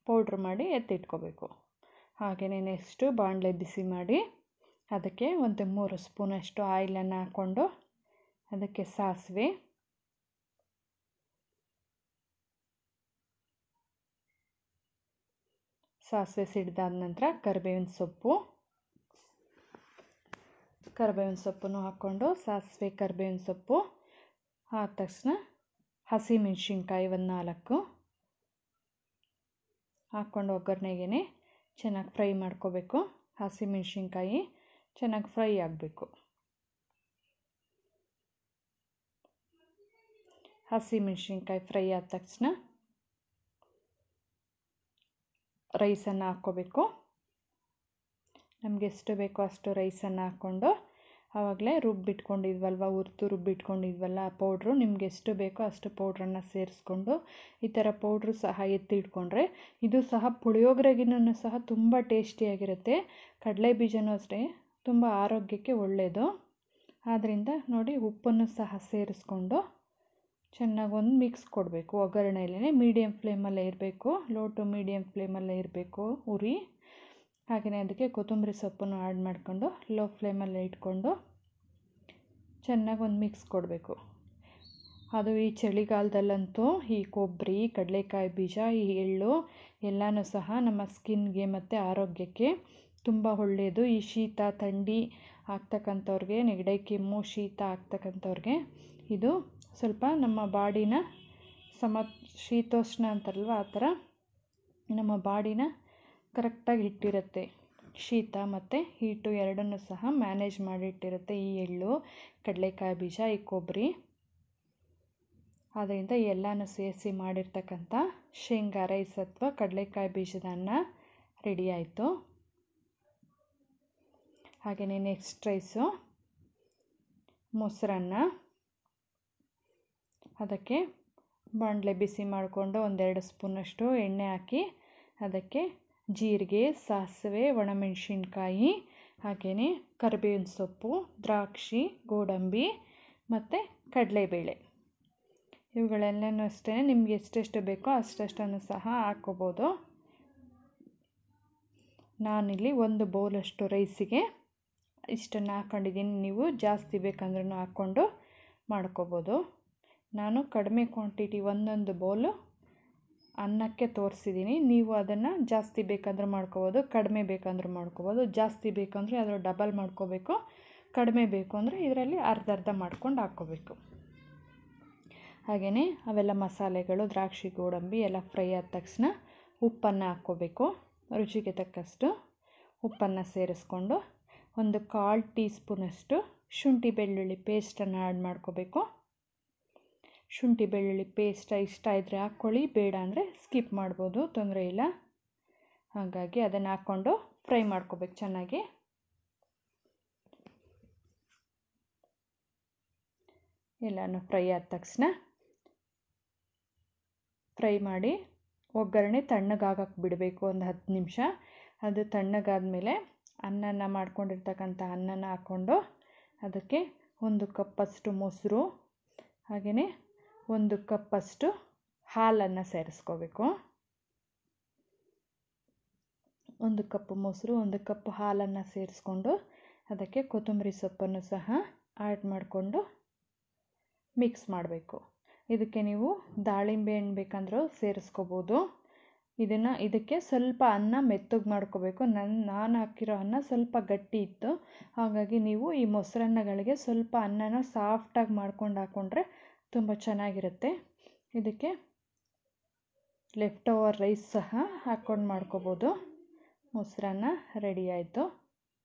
ಪೌಡ್ರ್ ಮಾಡಿ ಎತ್ತಿಟ್ಕೋಬೇಕು. ಹಾಗೆಯೇ ನೆಕ್ಸ್ಟು ಬಾಣಲೆ ಬಿಸಿ ಮಾಡಿ ಅದಕ್ಕೆ ಒಂದು 3 ಸ್ಪೂನಷ್ಟು ಆಯಿಲನ್ನು ಹಾಕ್ಕೊಂಡು ಅದಕ್ಕೆ ಸಾಸಿವೆ, ಸಿಡಿದಾದ ನಂತರ ಕರಿಬೇವಿನ ಸೊಪ್ಪನ್ನು ಹಾಕ್ಕೊಂಡು ಸಾಸಿವೆ ಕರಿಬೇವಿನ ಸೊಪ್ಪು ಆದ ತಕ್ಷಣ ಹಸಿಮೆಣಸಿನ್ಕಾಯಿ ಒಂದು 4 ಹಾಕ್ಕೊಂಡು ಒಗ್ಗರಣೆಗೆ ಚೆನ್ನಾಗಿ ಫ್ರೈ ಮಾಡ್ಕೋಬೇಕು. ಹಸಿಮೆಣಸಿನ್ಕಾಯಿ ಚೆನ್ನಾಗಿ ಫ್ರೈ ಆಗಬೇಕು. ಹಸಿಮೆಣಸಿನ್ಕಾಯಿ ಫ್ರೈ ಆದ ತಕ್ಷಣ ರೈಸನ್ನು ಹಾಕ್ಕೋಬೇಕು. ನಮಗೆ ಎಷ್ಟು ಬೇಕೋ ಅಷ್ಟು ರೈಸನ್ನು ಹಾಕ್ಕೊಂಡು ಆವಾಗಲೇ ರುಬ್ಬಿಟ್ಕೊಂಡಿದ್ವಲ್ಲ ಆ ಪೌಡ್ರು, ನಿಮ್ಗೆ ಎಷ್ಟು ಬೇಕೋ ಅಷ್ಟು ಪೌಡ್ರನ್ನು ಸೇರಿಸ್ಕೊಂಡು ಈ ಥರ ಪೌಡ್ರು ಸಹ ಎತ್ತಿಟ್ಕೊಂಡ್ರೆ ಇದು ಸಹ ಪುಳಿಯೋಗರೆಗಿನೂ ಸಹ ತುಂಬ ಟೇಸ್ಟಿಯಾಗಿರುತ್ತೆ. ಕಡಲೆ ಬೀಜನೂ ಅಷ್ಟೇ ತುಂಬ ಆರೋಗ್ಯಕ್ಕೆ ಒಳ್ಳೆಯದು. ಆದ್ದರಿಂದ ನೋಡಿ ಉಪ್ಪನ್ನು ಸಹ ಸೇರಿಸ್ಕೊಂಡು ಚೆನ್ನಾಗಿ ಒಂದು ಮಿಕ್ಸ್ ಕೊಡಬೇಕು. ಒಗ್ಗರಣೆಯಲ್ಲೇ ಮೀಡಿಯಮ್ ಫ್ಲೇಮಲ್ಲೇ ಇರಬೇಕು, ಲೋ ಟು ಮೀಡಿಯಮ್ ಫ್ಲೇಮಲ್ಲೇ ಇರಬೇಕು ಉರಿ. ಹಾಗೆಯೇ ಅದಕ್ಕೆ ಕೊತ್ತಂಬರಿ ಸೊಪ್ಪನ್ನು ಆ್ಯಡ್ ಮಾಡಿಕೊಂಡು ಲೋ ಫ್ಲೇಮಲ್ಲೇ ಇಟ್ಕೊಂಡು ಚೆನ್ನಾಗಿ ಒಂದು ಮಿಕ್ಸ್ ಕೊಡಬೇಕು. ಅದು ಈ ಚಳಿಗಾಲದಲ್ಲಂತೂ ಈ ಕೊಬ್ಬರಿ, ಕಡಲೆಕಾಯಿ ಬೀಜ, ಈ ಎಳ್ಳು ಎಲ್ಲನೂ ಸಹ ನಮ್ಮ ಸ್ಕಿನ್ಗೆ ಮತ್ತು ಆರೋಗ್ಯಕ್ಕೆ ತುಂಬ ಒಳ್ಳೆಯದು. ಈ ಶೀತ ಥಂಡಿ ಆಗ್ತಕ್ಕಂಥವ್ರಿಗೆ, ನೆಗಡಿ ಕೆಮ್ಮು ಶೀತ ಆಗ್ತಕ್ಕಂಥವ್ರಿಗೆ ಇದು ಸ್ವಲ್ಪ ನಮ್ಮ ಬಾಡಿನ ಶೀತೋಷ್ಣ ಅಂತಾರಲ್ವ ಆ ಥರ ನಮ್ಮ ಬಾಡಿನ ಕರೆಕ್ಟಾಗಿ ಇಟ್ಟಿರುತ್ತೆ. ಶೀತ ಮತ್ತು ಹೀಟು ಎರಡನ್ನೂ ಸಹ ಮ್ಯಾನೇಜ್ ಮಾಡಿಟ್ಟಿರುತ್ತೆ ಈ ಎಳ್ಳು, ಕಡಲೆಕಾಯಿ ಬೀಜ, ಈ ಕೊಬ್ಬರಿ. ಆದ್ದರಿಂದ ಎಲ್ಲನೂ ಸೇರಿಸಿ ಮಾಡಿರ್ತಕ್ಕಂಥ ಶೇಂಗಾ ರೈಸ್ ಅಥವಾ ಕಡಲೆಕಾಯಿ ಬೀಜದ ಅನ್ನ ರೆಡಿ ಆಯಿತು. ಹಾಗೆಯೇ ನೆಕ್ಸ್ಟ್ ರೈಸು ಮೊಸರನ್ನ. ಅದಕ್ಕೆ ಬಾಣಲೆ ಬಿಸಿ ಮಾಡಿಕೊಂಡು 1-2 ಸ್ಪೂನಷ್ಟು ಎಣ್ಣೆ ಹಾಕಿ ಅದಕ್ಕೆ ಜೀರಿಗೆ, ಸಾಸಿವೆ, ಒಣಮೆಣಸಿನ್ಕಾಯಿ, ಹಾಗೆಯೇ ಕರಿಬೇವಿನ ಸೊಪ್ಪು, ದ್ರಾಕ್ಷಿ, ಗೋಡಂಬಿ ಮತ್ತು ಕಡಲೆಬೇಳೆ ಇವುಗಳೆಲ್ಲನೂ ಅಷ್ಟೇ ನಿಮ್ಗೆ ಎಷ್ಟೆಷ್ಟು ಬೇಕೋ ಅಷ್ಟನ್ನು ಸಹ ಹಾಕ್ಕೋಬೋದು. ನಾನಿಲ್ಲಿ 1 ಬೌಲಷ್ಟು ರೈಸಿಗೆ ಇಷ್ಟನ್ನು ಹಾಕ್ಕೊಂಡಿದ್ದೀನಿ. ನೀವು ಜಾಸ್ತಿ ಬೇಕಂದ್ರೂ ಹಾಕ್ಕೊಂಡು ಮಾಡ್ಕೋಬೋದು. ನಾನು ಕಡಿಮೆ ಕ್ವಾಂಟಿಟಿ 1 ಬೌಲು ಅನ್ನಕ್ಕೆ ತೋರಿಸಿದ್ದೀನಿ. ನೀವು ಅದನ್ನು ಜಾಸ್ತಿ ಬೇಕಂದ್ರೆ ಮಾಡ್ಕೋಬೋದು, ಕಡಿಮೆ ಬೇಕಂದ್ರೆ ಮಾಡ್ಕೋಬೋದು. ಜಾಸ್ತಿ ಬೇಕಂದರೆ ಅದರ ಡಬಲ್ ಮಾಡ್ಕೋಬೇಕು, ಕಡಿಮೆ ಬೇಕು ಅಂದರೆ ಇದರಲ್ಲಿ ಅರ್ಧ ಮಾಡ್ಕೊಂಡು ಹಾಕ್ಕೋಬೇಕು. ಹಾಗೆಯೇ ಅವೆಲ್ಲ ಮಸಾಲೆಗಳು, ದ್ರಾಕ್ಷಿ, ಗೋಡಂಬಿ ಎಲ್ಲ ಫ್ರೈ ಆದ ತಕ್ಷಣ ಉಪ್ಪನ್ನು ಹಾಕ್ಕೋಬೇಕು. ರುಚಿಗೆ ತಕ್ಕಷ್ಟು ಉಪ್ಪನ್ನು ಸೇರಿಸ್ಕೊಂಡು 1/4 ಟೀ ಸ್ಪೂನಷ್ಟು ಶುಂಠಿ ಬೆಳ್ಳುಳ್ಳಿ ಪೇಸ್ಟನ್ನು ಆ್ಯಡ್ ಮಾಡ್ಕೋಬೇಕು. ಶುಂಠಿ ಬೆಳ್ಳುಳ್ಳಿ ಪೇಸ್ಟ್ ಇಷ್ಟ ಇದ್ದರೆ ಹಾಕ್ಕೊಳ್ಳಿ, ಬೇಡ ಅಂದರೆ ಸ್ಕಿಪ್ ಮಾಡ್ಬೋದು, ತೊಂದರೆ ಇಲ್ಲ. ಹಾಗಾಗಿ ಅದನ್ನು ಹಾಕ್ಕೊಂಡು ಫ್ರೈ ಮಾಡ್ಕೋಬೇಕು ಚೆನ್ನಾಗಿ. ಎಲ್ಲನೂ ಫ್ರೈ ಆದ ತಕ್ಷಣ ಫ್ರೈ ಮಾಡಿ ಒಗ್ಗರಣೆ ತಣ್ಣಗಾಗಕ್ಕೆ ಬಿಡಬೇಕು 10 ನಿಮಿಷ. ಅದು ತಣ್ಣಗಾದ್ಮೇಲೆ ಅನ್ನನ ಮಾಡ್ಕೊಂಡಿರ್ತಕ್ಕಂಥ ಅನ್ನನ ಹಾಕ್ಕೊಂಡು ಅದಕ್ಕೆ 1 ಕಪ್ಪಷ್ಟು ಮೊಸರು, ಹಾಗೆಯೇ 1 ಕಪ್ಪಷ್ಟು ಹಾಲನ್ನು ಸೇರಿಸ್ಕೋಬೇಕು. 1 ಕಪ್ ಮೊಸರು, 1 ಕಪ್ ಹಾಲನ್ನು ಸೇರಿಸ್ಕೊಂಡು ಅದಕ್ಕೆ ಕೊತ್ತಂಬರಿ ಸೊಪ್ಪನ್ನು ಸಹ ಆ್ಯಡ್ ಮಾಡಿಕೊಂಡು ಮಿಕ್ಸ್ ಮಾಡಬೇಕು. ಇದಕ್ಕೆ ನೀವು ದಾಳಿಂಬೆ ಹಣ್ಣು ಬೇಕಂದ್ರೂ ಸೇರಿಸ್ಕೋಬೋದು. ಇದಕ್ಕೆ ಸ್ವಲ್ಪ ಅನ್ನ ಮೆತ್ತಗೆ ಮಾಡ್ಕೋಬೇಕು. ನಾನು ಹಾಕಿರೋ ಅನ್ನ ಸ್ವಲ್ಪ ಗಟ್ಟಿ ಇತ್ತು, ಹಾಗಾಗಿ ನೀವು ಈ ಮೊಸರನ್ನಗಳಿಗೆ ಸ್ವಲ್ಪ ಅನ್ನನ ಸಾಫ್ಟಾಗಿ ಮಾಡ್ಕೊಂಡು ಹಾಕ್ಕೊಂಡ್ರೆ ತುಂಬ ಚೆನ್ನಾಗಿರುತ್ತೆ. ಇದಕ್ಕೆ ಲೆಫ್ಟ್ ಓವರ್ ರೈಸ್ ಸಹ ಹಾಕ್ಕೊಂಡು ಮಾಡ್ಕೋಬೋದು. ಮೊಸರನ್ನ ರೆಡಿ ಆಯಿತು.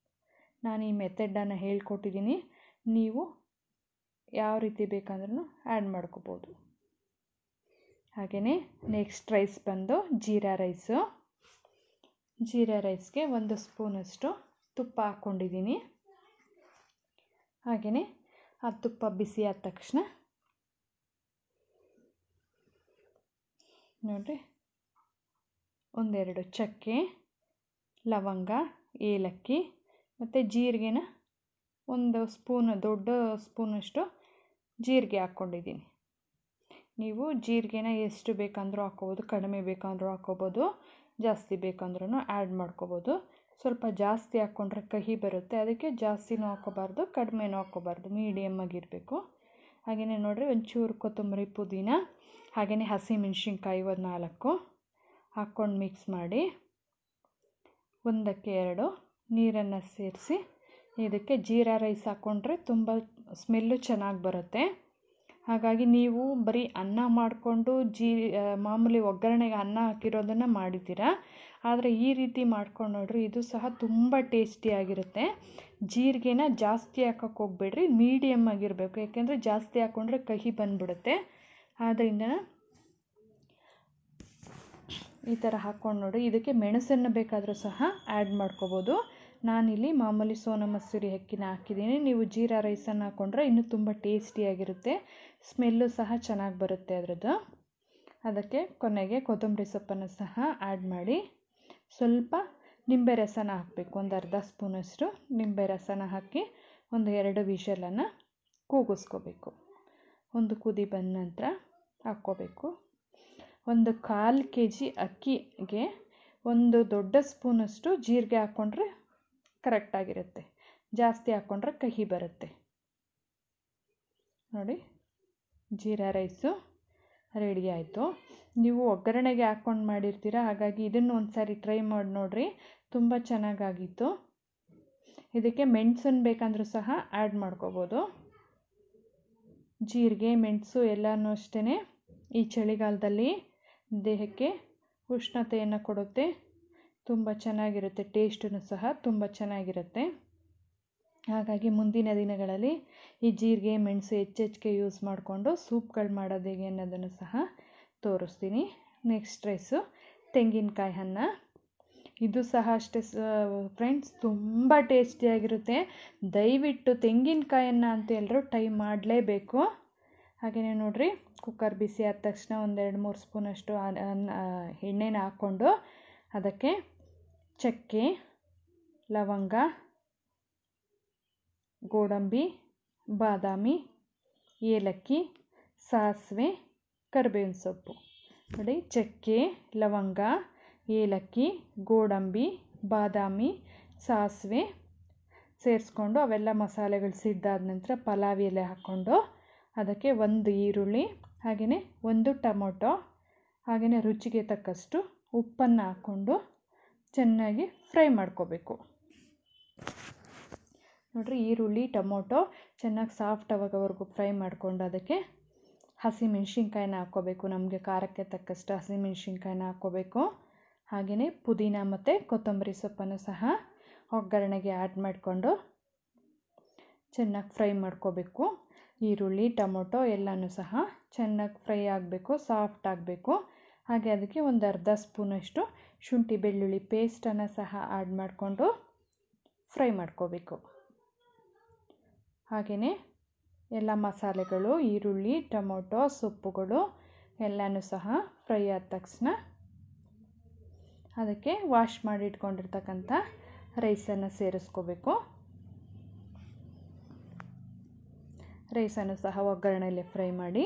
ನಾನು ಈ ಮೆಥಡನ್ನು ಹೇಳ್ಕೊಟ್ಟಿದ್ದೀನಿ, ನೀವು ಯಾವ ರೀತಿ ಬೇಕಂದ್ರೂ ಆ್ಯಡ್ ಮಾಡ್ಕೋಬೋದು. ಹಾಗೆಯೇ ನೆಕ್ಸ್ಟ್ ರೈಸ್ ಬಂದು ಜೀರಾ ರೈಸು. ಜೀರಾ ರೈಸ್ಗೆ 1 ಸ್ಪೂನಷ್ಟು ತುಪ್ಪ ಹಾಕ್ಕೊಂಡಿದ್ದೀನಿ. ಹಾಗೆಯೇ ಆ ತುಪ್ಪ ಬಿಸಿ ಆದ ತಕ್ಷಣ ನೋಡಿರಿ, ಒಂದೆರಡು ಚಕ್ಕೆ, ಲವಂಗ, ಏಲಕ್ಕಿ ಮತ್ತು ಜೀರಿಗೆನ ಒಂದು ದೊಡ್ಡ ಸ್ಪೂನಷ್ಟು ಜೀರಿಗೆ ಹಾಕ್ಕೊಂಡಿದ್ದೀನಿ. ನೀವು ಜೀರಿಗೆನ ಎಷ್ಟು ಬೇಕಂದ್ರೂ ಹಾಕ್ಕೋಬೋದು, ಕಡಿಮೆ ಬೇಕಂದ್ರೂ ಹಾಕ್ಕೋಬೋದು, ಜಾಸ್ತಿ ಬೇಕಂದ್ರೂ ಆ್ಯಡ್ ಮಾಡ್ಕೋಬೋದು. ಸ್ವಲ್ಪ ಜಾಸ್ತಿ ಹಾಕ್ಕೊಂಡ್ರೆ ಕಹಿ ಬರುತ್ತೆ, ಅದಕ್ಕೆ ಜಾಸ್ತಿನೂ ಹಾಕ್ಕೋಬಾರ್ದು, ಕಡಿಮೆನೂ ಹಾಕ್ಕೋಬಾರ್ದು, ಮೀಡಿಯಮ್ ಆಗಿರಬೇಕು. ಹಾಗೆಯೇ ನೋಡಿರಿ, ಒಂಚೂರು ಕೊತ್ತಂಬರಿ, ಪುದೀನ, ಹಾಗೆಯೇ ಹಸಿಮೆಣ್ಸಿನ್ಕಾಯಿ 4 ಹಾಕ್ಕೊಂಡು ಮಿಕ್ಸ್ ಮಾಡಿ 1ಕ್ಕೆ 2 ನೀರನ್ನು ಸೇರಿಸಿ ಇದಕ್ಕೆ ಜೀರಾ ರೈಸ್ ಹಾಕ್ಕೊಂಡ್ರೆ ತುಂಬ ಸ್ಮೆಲ್ಲು ಚೆನ್ನಾಗಿ ಬರುತ್ತೆ. ಹಾಗಾಗಿ ನೀವು ಬರೀ ಅನ್ನ ಮಾಡಿಕೊಂಡು ಮಾಮೂಲಿ ಒಗ್ಗರಣೆಗೆ ಅನ್ನ ಹಾಕಿರೋದನ್ನು ಮಾಡಿದ್ದೀರಾ, ಆದರೆ ಈ ರೀತಿ ಮಾಡ್ಕೊಂಡು ನೋಡ್ರಿ, ಇದು ಸಹ ತುಂಬ ಟೇಸ್ಟಿಯಾಗಿರುತ್ತೆ. ಜೀರಿಗೆನ ಜಾಸ್ತಿ ಹಾಕೋಕ್ಕೆ ಹೋಗ್ಬೇಡ್ರಿ, ಮೀಡಿಯಮ್ ಆಗಿರಬೇಕು, ಯಾಕೆಂದರೆ ಜಾಸ್ತಿ ಹಾಕ್ಕೊಂಡ್ರೆ ಕಹಿ ಬಂದುಬಿಡುತ್ತೆ. ಆದ್ದರಿಂದ ಈ ಥರ ಹಾಕ್ಕೊಂಡು ನೋಡಿ. ಇದಕ್ಕೆ ಮೆಣಸನ್ನು ಬೇಕಾದರೂ ಸಹ ಆ್ಯಡ್ ಮಾಡ್ಕೋಬೋದು. ನಾನಿಲ್ಲಿ ಮಾಮೂಲಿ ಸೋನಾ ಮಸೂರಿ ಅಕ್ಕಿನ ಹಾಕಿದ್ದೀನಿ. ನೀವು ಜೀರಾ ರೈಸನ್ನು ಹಾಕ್ಕೊಂಡ್ರೆ ಇನ್ನೂ ತುಂಬ ಟೇಸ್ಟಿಯಾಗಿರುತ್ತೆ, ಸ್ಮೆಲ್ಲು ಸಹ ಚೆನ್ನಾಗಿ ಬರುತ್ತೆ ಅದರದ್ದು. ಅದಕ್ಕೆ ಕೊನೆಗೆ ಕೊತ್ತಂಬರಿ ಸೊಪ್ಪನ್ನು ಸಹ ಆ್ಯಡ್ ಮಾಡಿ ಸ್ವಲ್ಪ ನಿಂಬೆ ರಸನ ಹಾಕಬೇಕು. ಒಂದು ಅರ್ಧ ಸ್ಪೂನಷ್ಟು ನಿಂಬೆ ರಸನ ಹಾಕಿ 1-2 ವಿಷಲನ್ನು ಕೂಗಿಸ್ಕೋಬೇಕು. ಒಂದು ಕುದಿ ಬಂದ ನಂತರ ಹಾಕ್ಕೋಬೇಕು. 1/4 kg ಅಕ್ಕಿಗೆ 1 ದೊಡ್ಡ ಸ್ಪೂನಷ್ಟು ಜೀರಿಗೆ ಹಾಕ್ಕೊಂಡ್ರೆ ಕರೆಕ್ಟಾಗಿರುತ್ತೆ, ಜಾಸ್ತಿ ಹಾಕ್ಕೊಂಡ್ರೆ ಕಹಿ ಬರುತ್ತೆ. ನೋಡಿ, ಜೀರಾ ರೈಸು ರೆಡಿ ಆಯಿತು. ನೀವು ಒಗ್ಗರಣೆಗೆ ಹಾಕ್ಕೊಂಡು ಮಾಡಿರ್ತೀರ, ಹಾಗಾಗಿ ಇದನ್ನು ಒಂದು ಸಾರಿ ಟ್ರೈ ಮಾಡಿ ನೋಡಿರಿ, ತುಂಬ ಚೆನ್ನಾಗಾಗಿತ್ತು. ಇದಕ್ಕೆ ಮೆಣಸನ್ನು ಬೇಕಂದ್ರೂ ಸಹ ಆ್ಯಡ್ ಮಾಡ್ಕೋಬೋದು. ಜೀರಿಗೆ, ಮೆಣಸು ಎಲ್ಲನೂ ಅಷ್ಟೇ ಈ ಚಳಿಗಾಲದಲ್ಲಿ ದೇಹಕ್ಕೆ ಉಷ್ಣತೆಯನ್ನು ಕೊಡುತ್ತೆ, ತುಂಬ ಚೆನ್ನಾಗಿರುತ್ತೆ, ಟೇಸ್ಟೂ ಸಹ ತುಂಬ ಚೆನ್ನಾಗಿರುತ್ತೆ. ಹಾಗಾಗಿ ಮುಂದಿನ ದಿನಗಳಲ್ಲಿ ಈ ಜೀರಿಗೆ, ಮೆಣಸು ಹೆಚ್ಚೆಚ್ಚಿಗೆ ಯೂಸ್ ಮಾಡಿಕೊಂಡು ಸೂಪ್ಗಳು ಮಾಡೋದು ಹೇಗೆ ಅನ್ನೋದನ್ನು ಸಹ ತೋರಿಸ್ತೀನಿ. ನೆಕ್ಸ್ಟ್ ರೈಸು ತೆಂಗಿನಕಾಯಿ ಅನ್ನ. ಇದು ಸಹ ಅಷ್ಟೇ ಫ್ರೆಂಡ್ಸ್, ತುಂಬ ಟೇಸ್ಟಿಯಾಗಿರುತ್ತೆ. ದಯವಿಟ್ಟು ತೆಂಗಿನಕಾಯನ್ನು ಅಂತ ಎಲ್ಲರೂ ಟ್ರೈ ಮಾಡಲೇಬೇಕು. ಹಾಗೆಯೇ ನೋಡಿರಿ, ಕುಕ್ಕರ್ ಬಿಸಿ ಆದ ತಕ್ಷಣ 1-2-3 ಸ್ಪೂನಷ್ಟು ಎಣ್ಣೆನ ಹಾಕ್ಕೊಂಡು ಅದಕ್ಕೆ ಚಕ್ಕೆ, ಲವಂಗ, ಗೋಡಂಬಿ, ಬಾದಾಮಿ, ಏಲಕ್ಕಿ, ಸಾಸಿವೆ, ಕರಿಬೇವಿನ ಸೊಪ್ಪು. ನೋಡಿ, ಚಕ್ಕೆ, ಲವಂಗ, ಏಲಕ್ಕಿ, ಗೋಡಂಬಿ, ಬಾದಾಮಿ, ಸಾಸಿವೆ ಸೇರಿಸ್ಕೊಂಡು ಅವೆಲ್ಲ ಮಸಾಲೆಗಳು ಸಿದ್ದಾದ ನಂತರ ಪಲಾವ್ ಎಲೆ ಹಾಕ್ಕೊಂಡು ಅದಕ್ಕೆ 1 ಈರುಳ್ಳಿ, ಹಾಗೆಯೇ 1 ಟೊಮೊಟೊ, ಹಾಗೆಯೇ ರುಚಿಗೆ ತಕ್ಕಷ್ಟು ಉಪ್ಪನ್ನು ಹಾಕ್ಕೊಂಡು ಚೆನ್ನಾಗಿ ಫ್ರೈ ಮಾಡ್ಕೋಬೇಕು. ನೋಡಿರಿ, ಈರುಳ್ಳಿ, ಟೊಮೊಟೊ ಚೆನ್ನಾಗಿ ಸಾಫ್ಟ್ ಆಗೋವರೆಗೂ ಫ್ರೈ ಮಾಡಿಕೊಂಡು ಅದಕ್ಕೆ ಹಸಿಮೆಣ್ಸಿನ್ಕಾಯಿನ ಹಾಕ್ಕೋಬೇಕು. ನಮಗೆ ಖಾರಕ್ಕೆ ತಕ್ಕಷ್ಟು ಹಸಿಮೆಣ್ಸಿನ್ಕಾಯಿನ ಹಾಕ್ಕೋಬೇಕು. ಹಾಗೆಯೇ ಪುದೀನ ಮತ್ತು ಕೊತ್ತಂಬರಿ ಸೊಪ್ಪನ್ನು ಸಹ ಒಗ್ಗರಣೆಗೆ ಆ್ಯಡ್ ಮಾಡಿಕೊಂಡು ಚೆನ್ನಾಗಿ ಫ್ರೈ ಮಾಡ್ಕೋಬೇಕು. ಈರುಳ್ಳಿ, ಟೊಮೊಟೊ ಎಲ್ಲನೂ ಸಹ ಚೆನ್ನಾಗಿ ಫ್ರೈ ಆಗಬೇಕು, ಸಾಫ್ಟ್ ಆಗಬೇಕು. ಹಾಗೆ ಅದಕ್ಕೆ 1/2 ಸ್ಪೂನಷ್ಟು ಶುಂಠಿ ಬೆಳ್ಳುಳ್ಳಿ ಪೇಸ್ಟನ್ನು ಸಹ ಆ್ಯಡ್ ಮಾಡಿಕೊಂಡು ಫ್ರೈ ಮಾಡ್ಕೋಬೇಕು. ಹಾಗೆಯೇ ಎಲ್ಲ ಮಸಾಲೆಗಳು, ಈರುಳ್ಳಿ, ಟೊಮೊಟೊ, ಸೊಪ್ಪುಗಳು ಎಲ್ಲನೂ ಸಹ ಫ್ರೈ ಆದ ತಕ್ಷಣ ಅದಕ್ಕೆ ವಾಶ್ ಮಾಡಿ ಇಟ್ಕೊಂಡಿರ್ತಕ್ಕಂಥ ರೈಸನ್ನು ಸೇರಿಸ್ಕೋಬೇಕು. ರೈಸನ್ನು ಸಹ ಒಗ್ಗರಣೆಯಲ್ಲಿ ಫ್ರೈ ಮಾಡಿ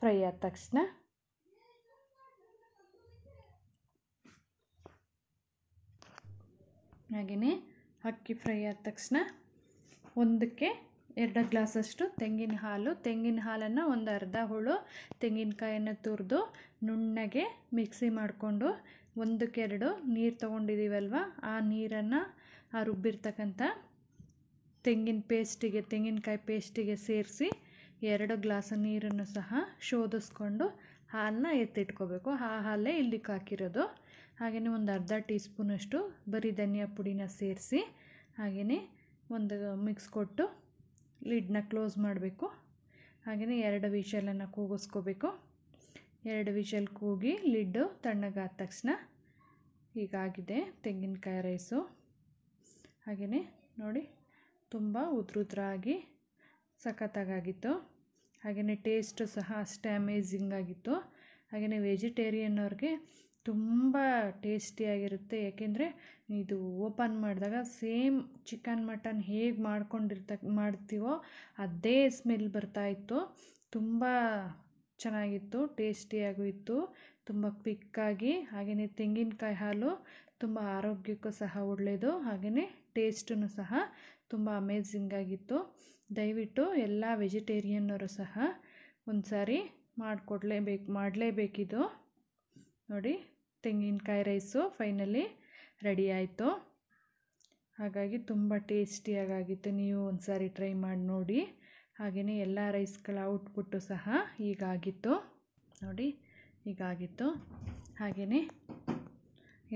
ಫ್ರೈ ಆದ ತಕ್ಷಣ ಹಾಗೆಯೇ ಅಕ್ಕಿ ಫ್ರೈ ಆದ ತಕ್ಷಣ 1ಕ್ಕೆ 2 ಗ್ಲಾಸಷ್ಟು ತೆಂಗಿನ ಹಾಲನ್ನು 1/2 ಹೋಳು ತೆಂಗಿನಕಾಯನ್ನು ತುರಿದು ನುಣ್ಣಗೆ ಮಿಕ್ಸಿ ಮಾಡಿಕೊಂಡು 1ಕ್ಕೆ 2 ನೀರು ತೊಗೊಂಡಿದ್ದೀವಲ್ವ, ಆ ನೀರನ್ನು ಆ ರುಬ್ಬಿರ್ತಕ್ಕಂಥ ತೆಂಗಿನಕಾಯಿ ಪೇಸ್ಟಿಗೆ ಸೇರಿಸಿ 2 ಗ್ಲಾಸ್ ನೀರನ್ನು ಸಹ ಶೋಧಿಸ್ಕೊಂಡು ಹಾಲನ್ನ ಎತ್ತಿಟ್ಕೋಬೇಕು. ಆ ಹಾಲೇ ಇಲ್ಲಿಗೆ ಹಾಕಿರೋದು. ಹಾಗೆಯೇ 1/2 ಟೀ ಸ್ಪೂನಷ್ಟು ಬರೀ ಧನಿಯಾ ಪುಡಿನ ಸೇರಿಸಿ ಹಾಗೆಯೇ ಒಂದು ಮಿಕ್ಸ್ ಕೊಟ್ಟು ಲಿಡ್ನ ಕ್ಲೋಸ್ ಮಾಡಬೇಕು. ಹಾಗೆಯೇ 2 ವಿಷಲನ್ನು ಕೂಗಿಸ್ಕೋಬೇಕು. 2 ವಿಷಲ್ ಕೂಗಿ ಲಿಡ್ಡು ತಣ್ಣಗಾದ ತಕ್ಷಣ ಹೀಗಾಗಿದೆ ತೆಂಗಿನಕಾಯಿ ರೈಸು. ಹಾಗೆಯೇ ನೋಡಿ ತುಂಬ ಉದ್ರುದ್ರಾಗಿ ಸಖತ್ತಾಗಿತ್ತು. ಹಾಗೆಯೇ ಟೇಸ್ಟು ಸಹ ಅಷ್ಟೇ ಅಮೇಝಿಂಗ್ ಆಗಿತ್ತು. ಹಾಗೆಯೇ ವೆಜಿಟೇರಿಯನ್ ಅವ್ರಿಗೆ ತುಂಬ ಟೇಸ್ಟಿಯಾಗಿರುತ್ತೆ. ಯಾಕೆಂದರೆ ಇದು ಓಪನ್ ಮಾಡಿದಾಗ ಸೇಮ್ ಚಿಕನ್ ಮಟನ್ ಹೇಗೆ ಮಾಡ್ತೀವೋ ಅದೇ ಸ್ಮೆಲ್ ಬರ್ತಾಯಿತ್ತು. ತುಂಬ ಚೆನ್ನಾಗಿತ್ತು, ಟೇಸ್ಟಿಯಾಗೂ ಇತ್ತು, ತುಂಬ ಕ್ವಿಕ್ಕಾಗಿ. ಹಾಗೆಯೇ ತೆಂಗಿನಕಾಯಿ ಹಾಲು ತುಂಬ ಆರೋಗ್ಯಕ್ಕೂ ಸಹ ಒಳ್ಳೆಯದು. ಹಾಗೆಯೇ ಟೇಸ್ಟೂ ಸಹ ತುಂಬ ಅಮೇಝಿಂಗಾಗಿತ್ತು. ದಯವಿಟ್ಟು ಎಲ್ಲ ವೆಜಿಟೇರಿಯನ್ನವರು ಸಹ ಒಂದು ಸಾರಿ ಮಾಡಲೇಬೇಕಿದು. ನೋಡಿ ತೆಂಗಿನಕಾಯಿ ರೈಸು ಫೈನಲಿ ರೆಡಿ ಆಯಿತು. ಹಾಗಾಗಿ ತುಂಬ ಟೇಸ್ಟಿಯಾಗಿತ್ತು. ನೀವು ಒಂದು ಸಾರಿ ಟ್ರೈ ಮಾಡಿ ನೋಡಿ. ಹಾಗೆಯೇ ಎಲ್ಲ ರೈಸ್ಗಳ ಔಟ್ಪುಟ್ಟು ಸಹ ಹೀಗಾಗಿತ್ತು ನೋಡಿ, ಹೀಗಾಗಿತ್ತು. ಹಾಗೆಯೇ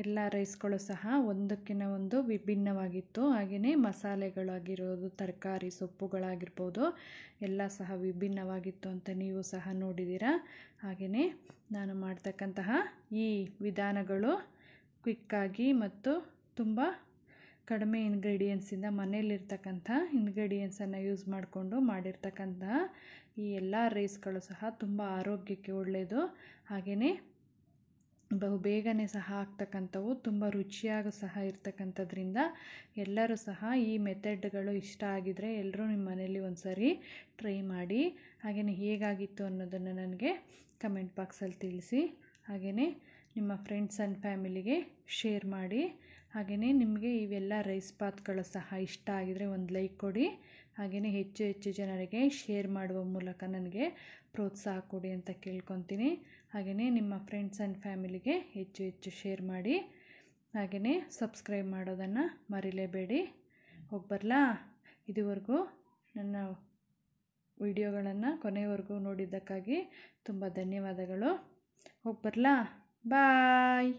ಎಲ್ಲ ರೈಸ್ಗಳು ಸಹ ಒಂದಕ್ಕಿಂತ ಒಂದು ವಿಭಿನ್ನವಾಗಿತ್ತು. ಹಾಗೆಯೇ ಮಸಾಲೆಗಳಾಗಿರೋದು, ತರಕಾರಿ ಸೊಪ್ಪುಗಳಾಗಿರ್ಬೋದು ಎಲ್ಲ ಸಹ ವಿಭಿನ್ನವಾಗಿತ್ತು ಅಂತ ನೀವು ಸಹ ನೋಡಿದ್ದೀರಾ. ಹಾಗೆಯೇ ನಾನು ಮಾಡ್ತಕ್ಕಂತಹ ಈ ವಿಧಾನಗಳು ಕ್ವಿಕ್ಕಾಗಿ ಮತ್ತು ತುಂಬ ಕಡಿಮೆ ಇಂಗ್ರೀಡಿಯೆಂಟ್ಸಿಂದ ಮನೆಯಲ್ಲಿರ್ತಕ್ಕಂಥ ಇಂಗ್ರೀಡಿಯೆಂಟ್ಸನ್ನು ಯೂಸ್ ಮಾಡಿಕೊಂಡು ಮಾಡಿರ್ತಕ್ಕಂತಹ ಈ ಎಲ್ಲ ರೈಸ್ಗಳು ಸಹ ತುಂಬ ಆರೋಗ್ಯಕ್ಕೆ ಒಳ್ಳೆಯದು. ಹಾಗೆಯೇ ಬೇಗನೆ ಸಹ ಆಗ್ತಕ್ಕಂಥವು, ತುಂಬ ರುಚಿಯಾಗೂ ಸಹ ಇರ್ತಕ್ಕಂಥದ್ರಿಂದ ಎಲ್ಲರೂ ಸಹ ಈ ಮೆಥಡ್ಗಳು ಇಷ್ಟ ಆಗಿದರೆ ಎಲ್ಲರೂ ನಿಮ್ಮ ಮನೇಲಿ ಒಂದು ಸಾರಿ ಟ್ರೈ ಮಾಡಿ. ಹಾಗೆಯೇ ಹೇಗಾಗಿತ್ತು ಅನ್ನೋದನ್ನು ನನಗೆ ಕಮೆಂಟ್ ಬಾಕ್ಸಲ್ಲಿ ತಿಳಿಸಿ. ಹಾಗೆಯೇ ನಿಮ್ಮ ಫ್ರೆಂಡ್ಸ್ ಆ್ಯಂಡ್ ಫ್ಯಾಮಿಲಿಗೆ ಶೇರ್ ಮಾಡಿ. ಹಾಗೆಯೇ ನಿಮಗೆ ಇವೆಲ್ಲ ರೈಸ್ ಬಾತ್ಗಳು ಸಹ ಇಷ್ಟ ಆಗಿದರೆ ಒಂದು ಲೈಕ್ ಕೊಡಿ. ಹಾಗೆಯೇ ಹೆಚ್ಚು ಜನರಿಗೆ ಶೇರ್ ಮಾಡುವ ಮೂಲಕ ನನಗೆ ಪ್ರೋತ್ಸಾಹ ಕೊಡಿ ಅಂತ ಕೇಳ್ಕೊತೀನಿ. ಹಾಗೆಯೇ ನಿಮ್ಮ ಫ್ರೆಂಡ್ಸ್ ಆ್ಯಂಡ್ ಫ್ಯಾಮಿಲಿಗೆ ಹೆಚ್ಚು ಶೇರ್ ಮಾಡಿ. ಹಾಗೆಯೇ ಸಬ್ಸ್ಕ್ರೈಬ್ ಮಾಡೋದನ್ನು ಮರಿಲೇಬೇಡಿ. ಹೋಗ್ಬರಲಾ? ಇದುವರೆಗೂ ನನ್ನ ವಿಡಿಯೋಗಳನ್ನು ಕೊನೆವರೆಗೂ ನೋಡಿದ್ದಕ್ಕಾಗಿ ತುಂಬ ಧನ್ಯವಾದಗಳು. ಹೋಗ್ಬರಲಾ? ಬಾಯ್.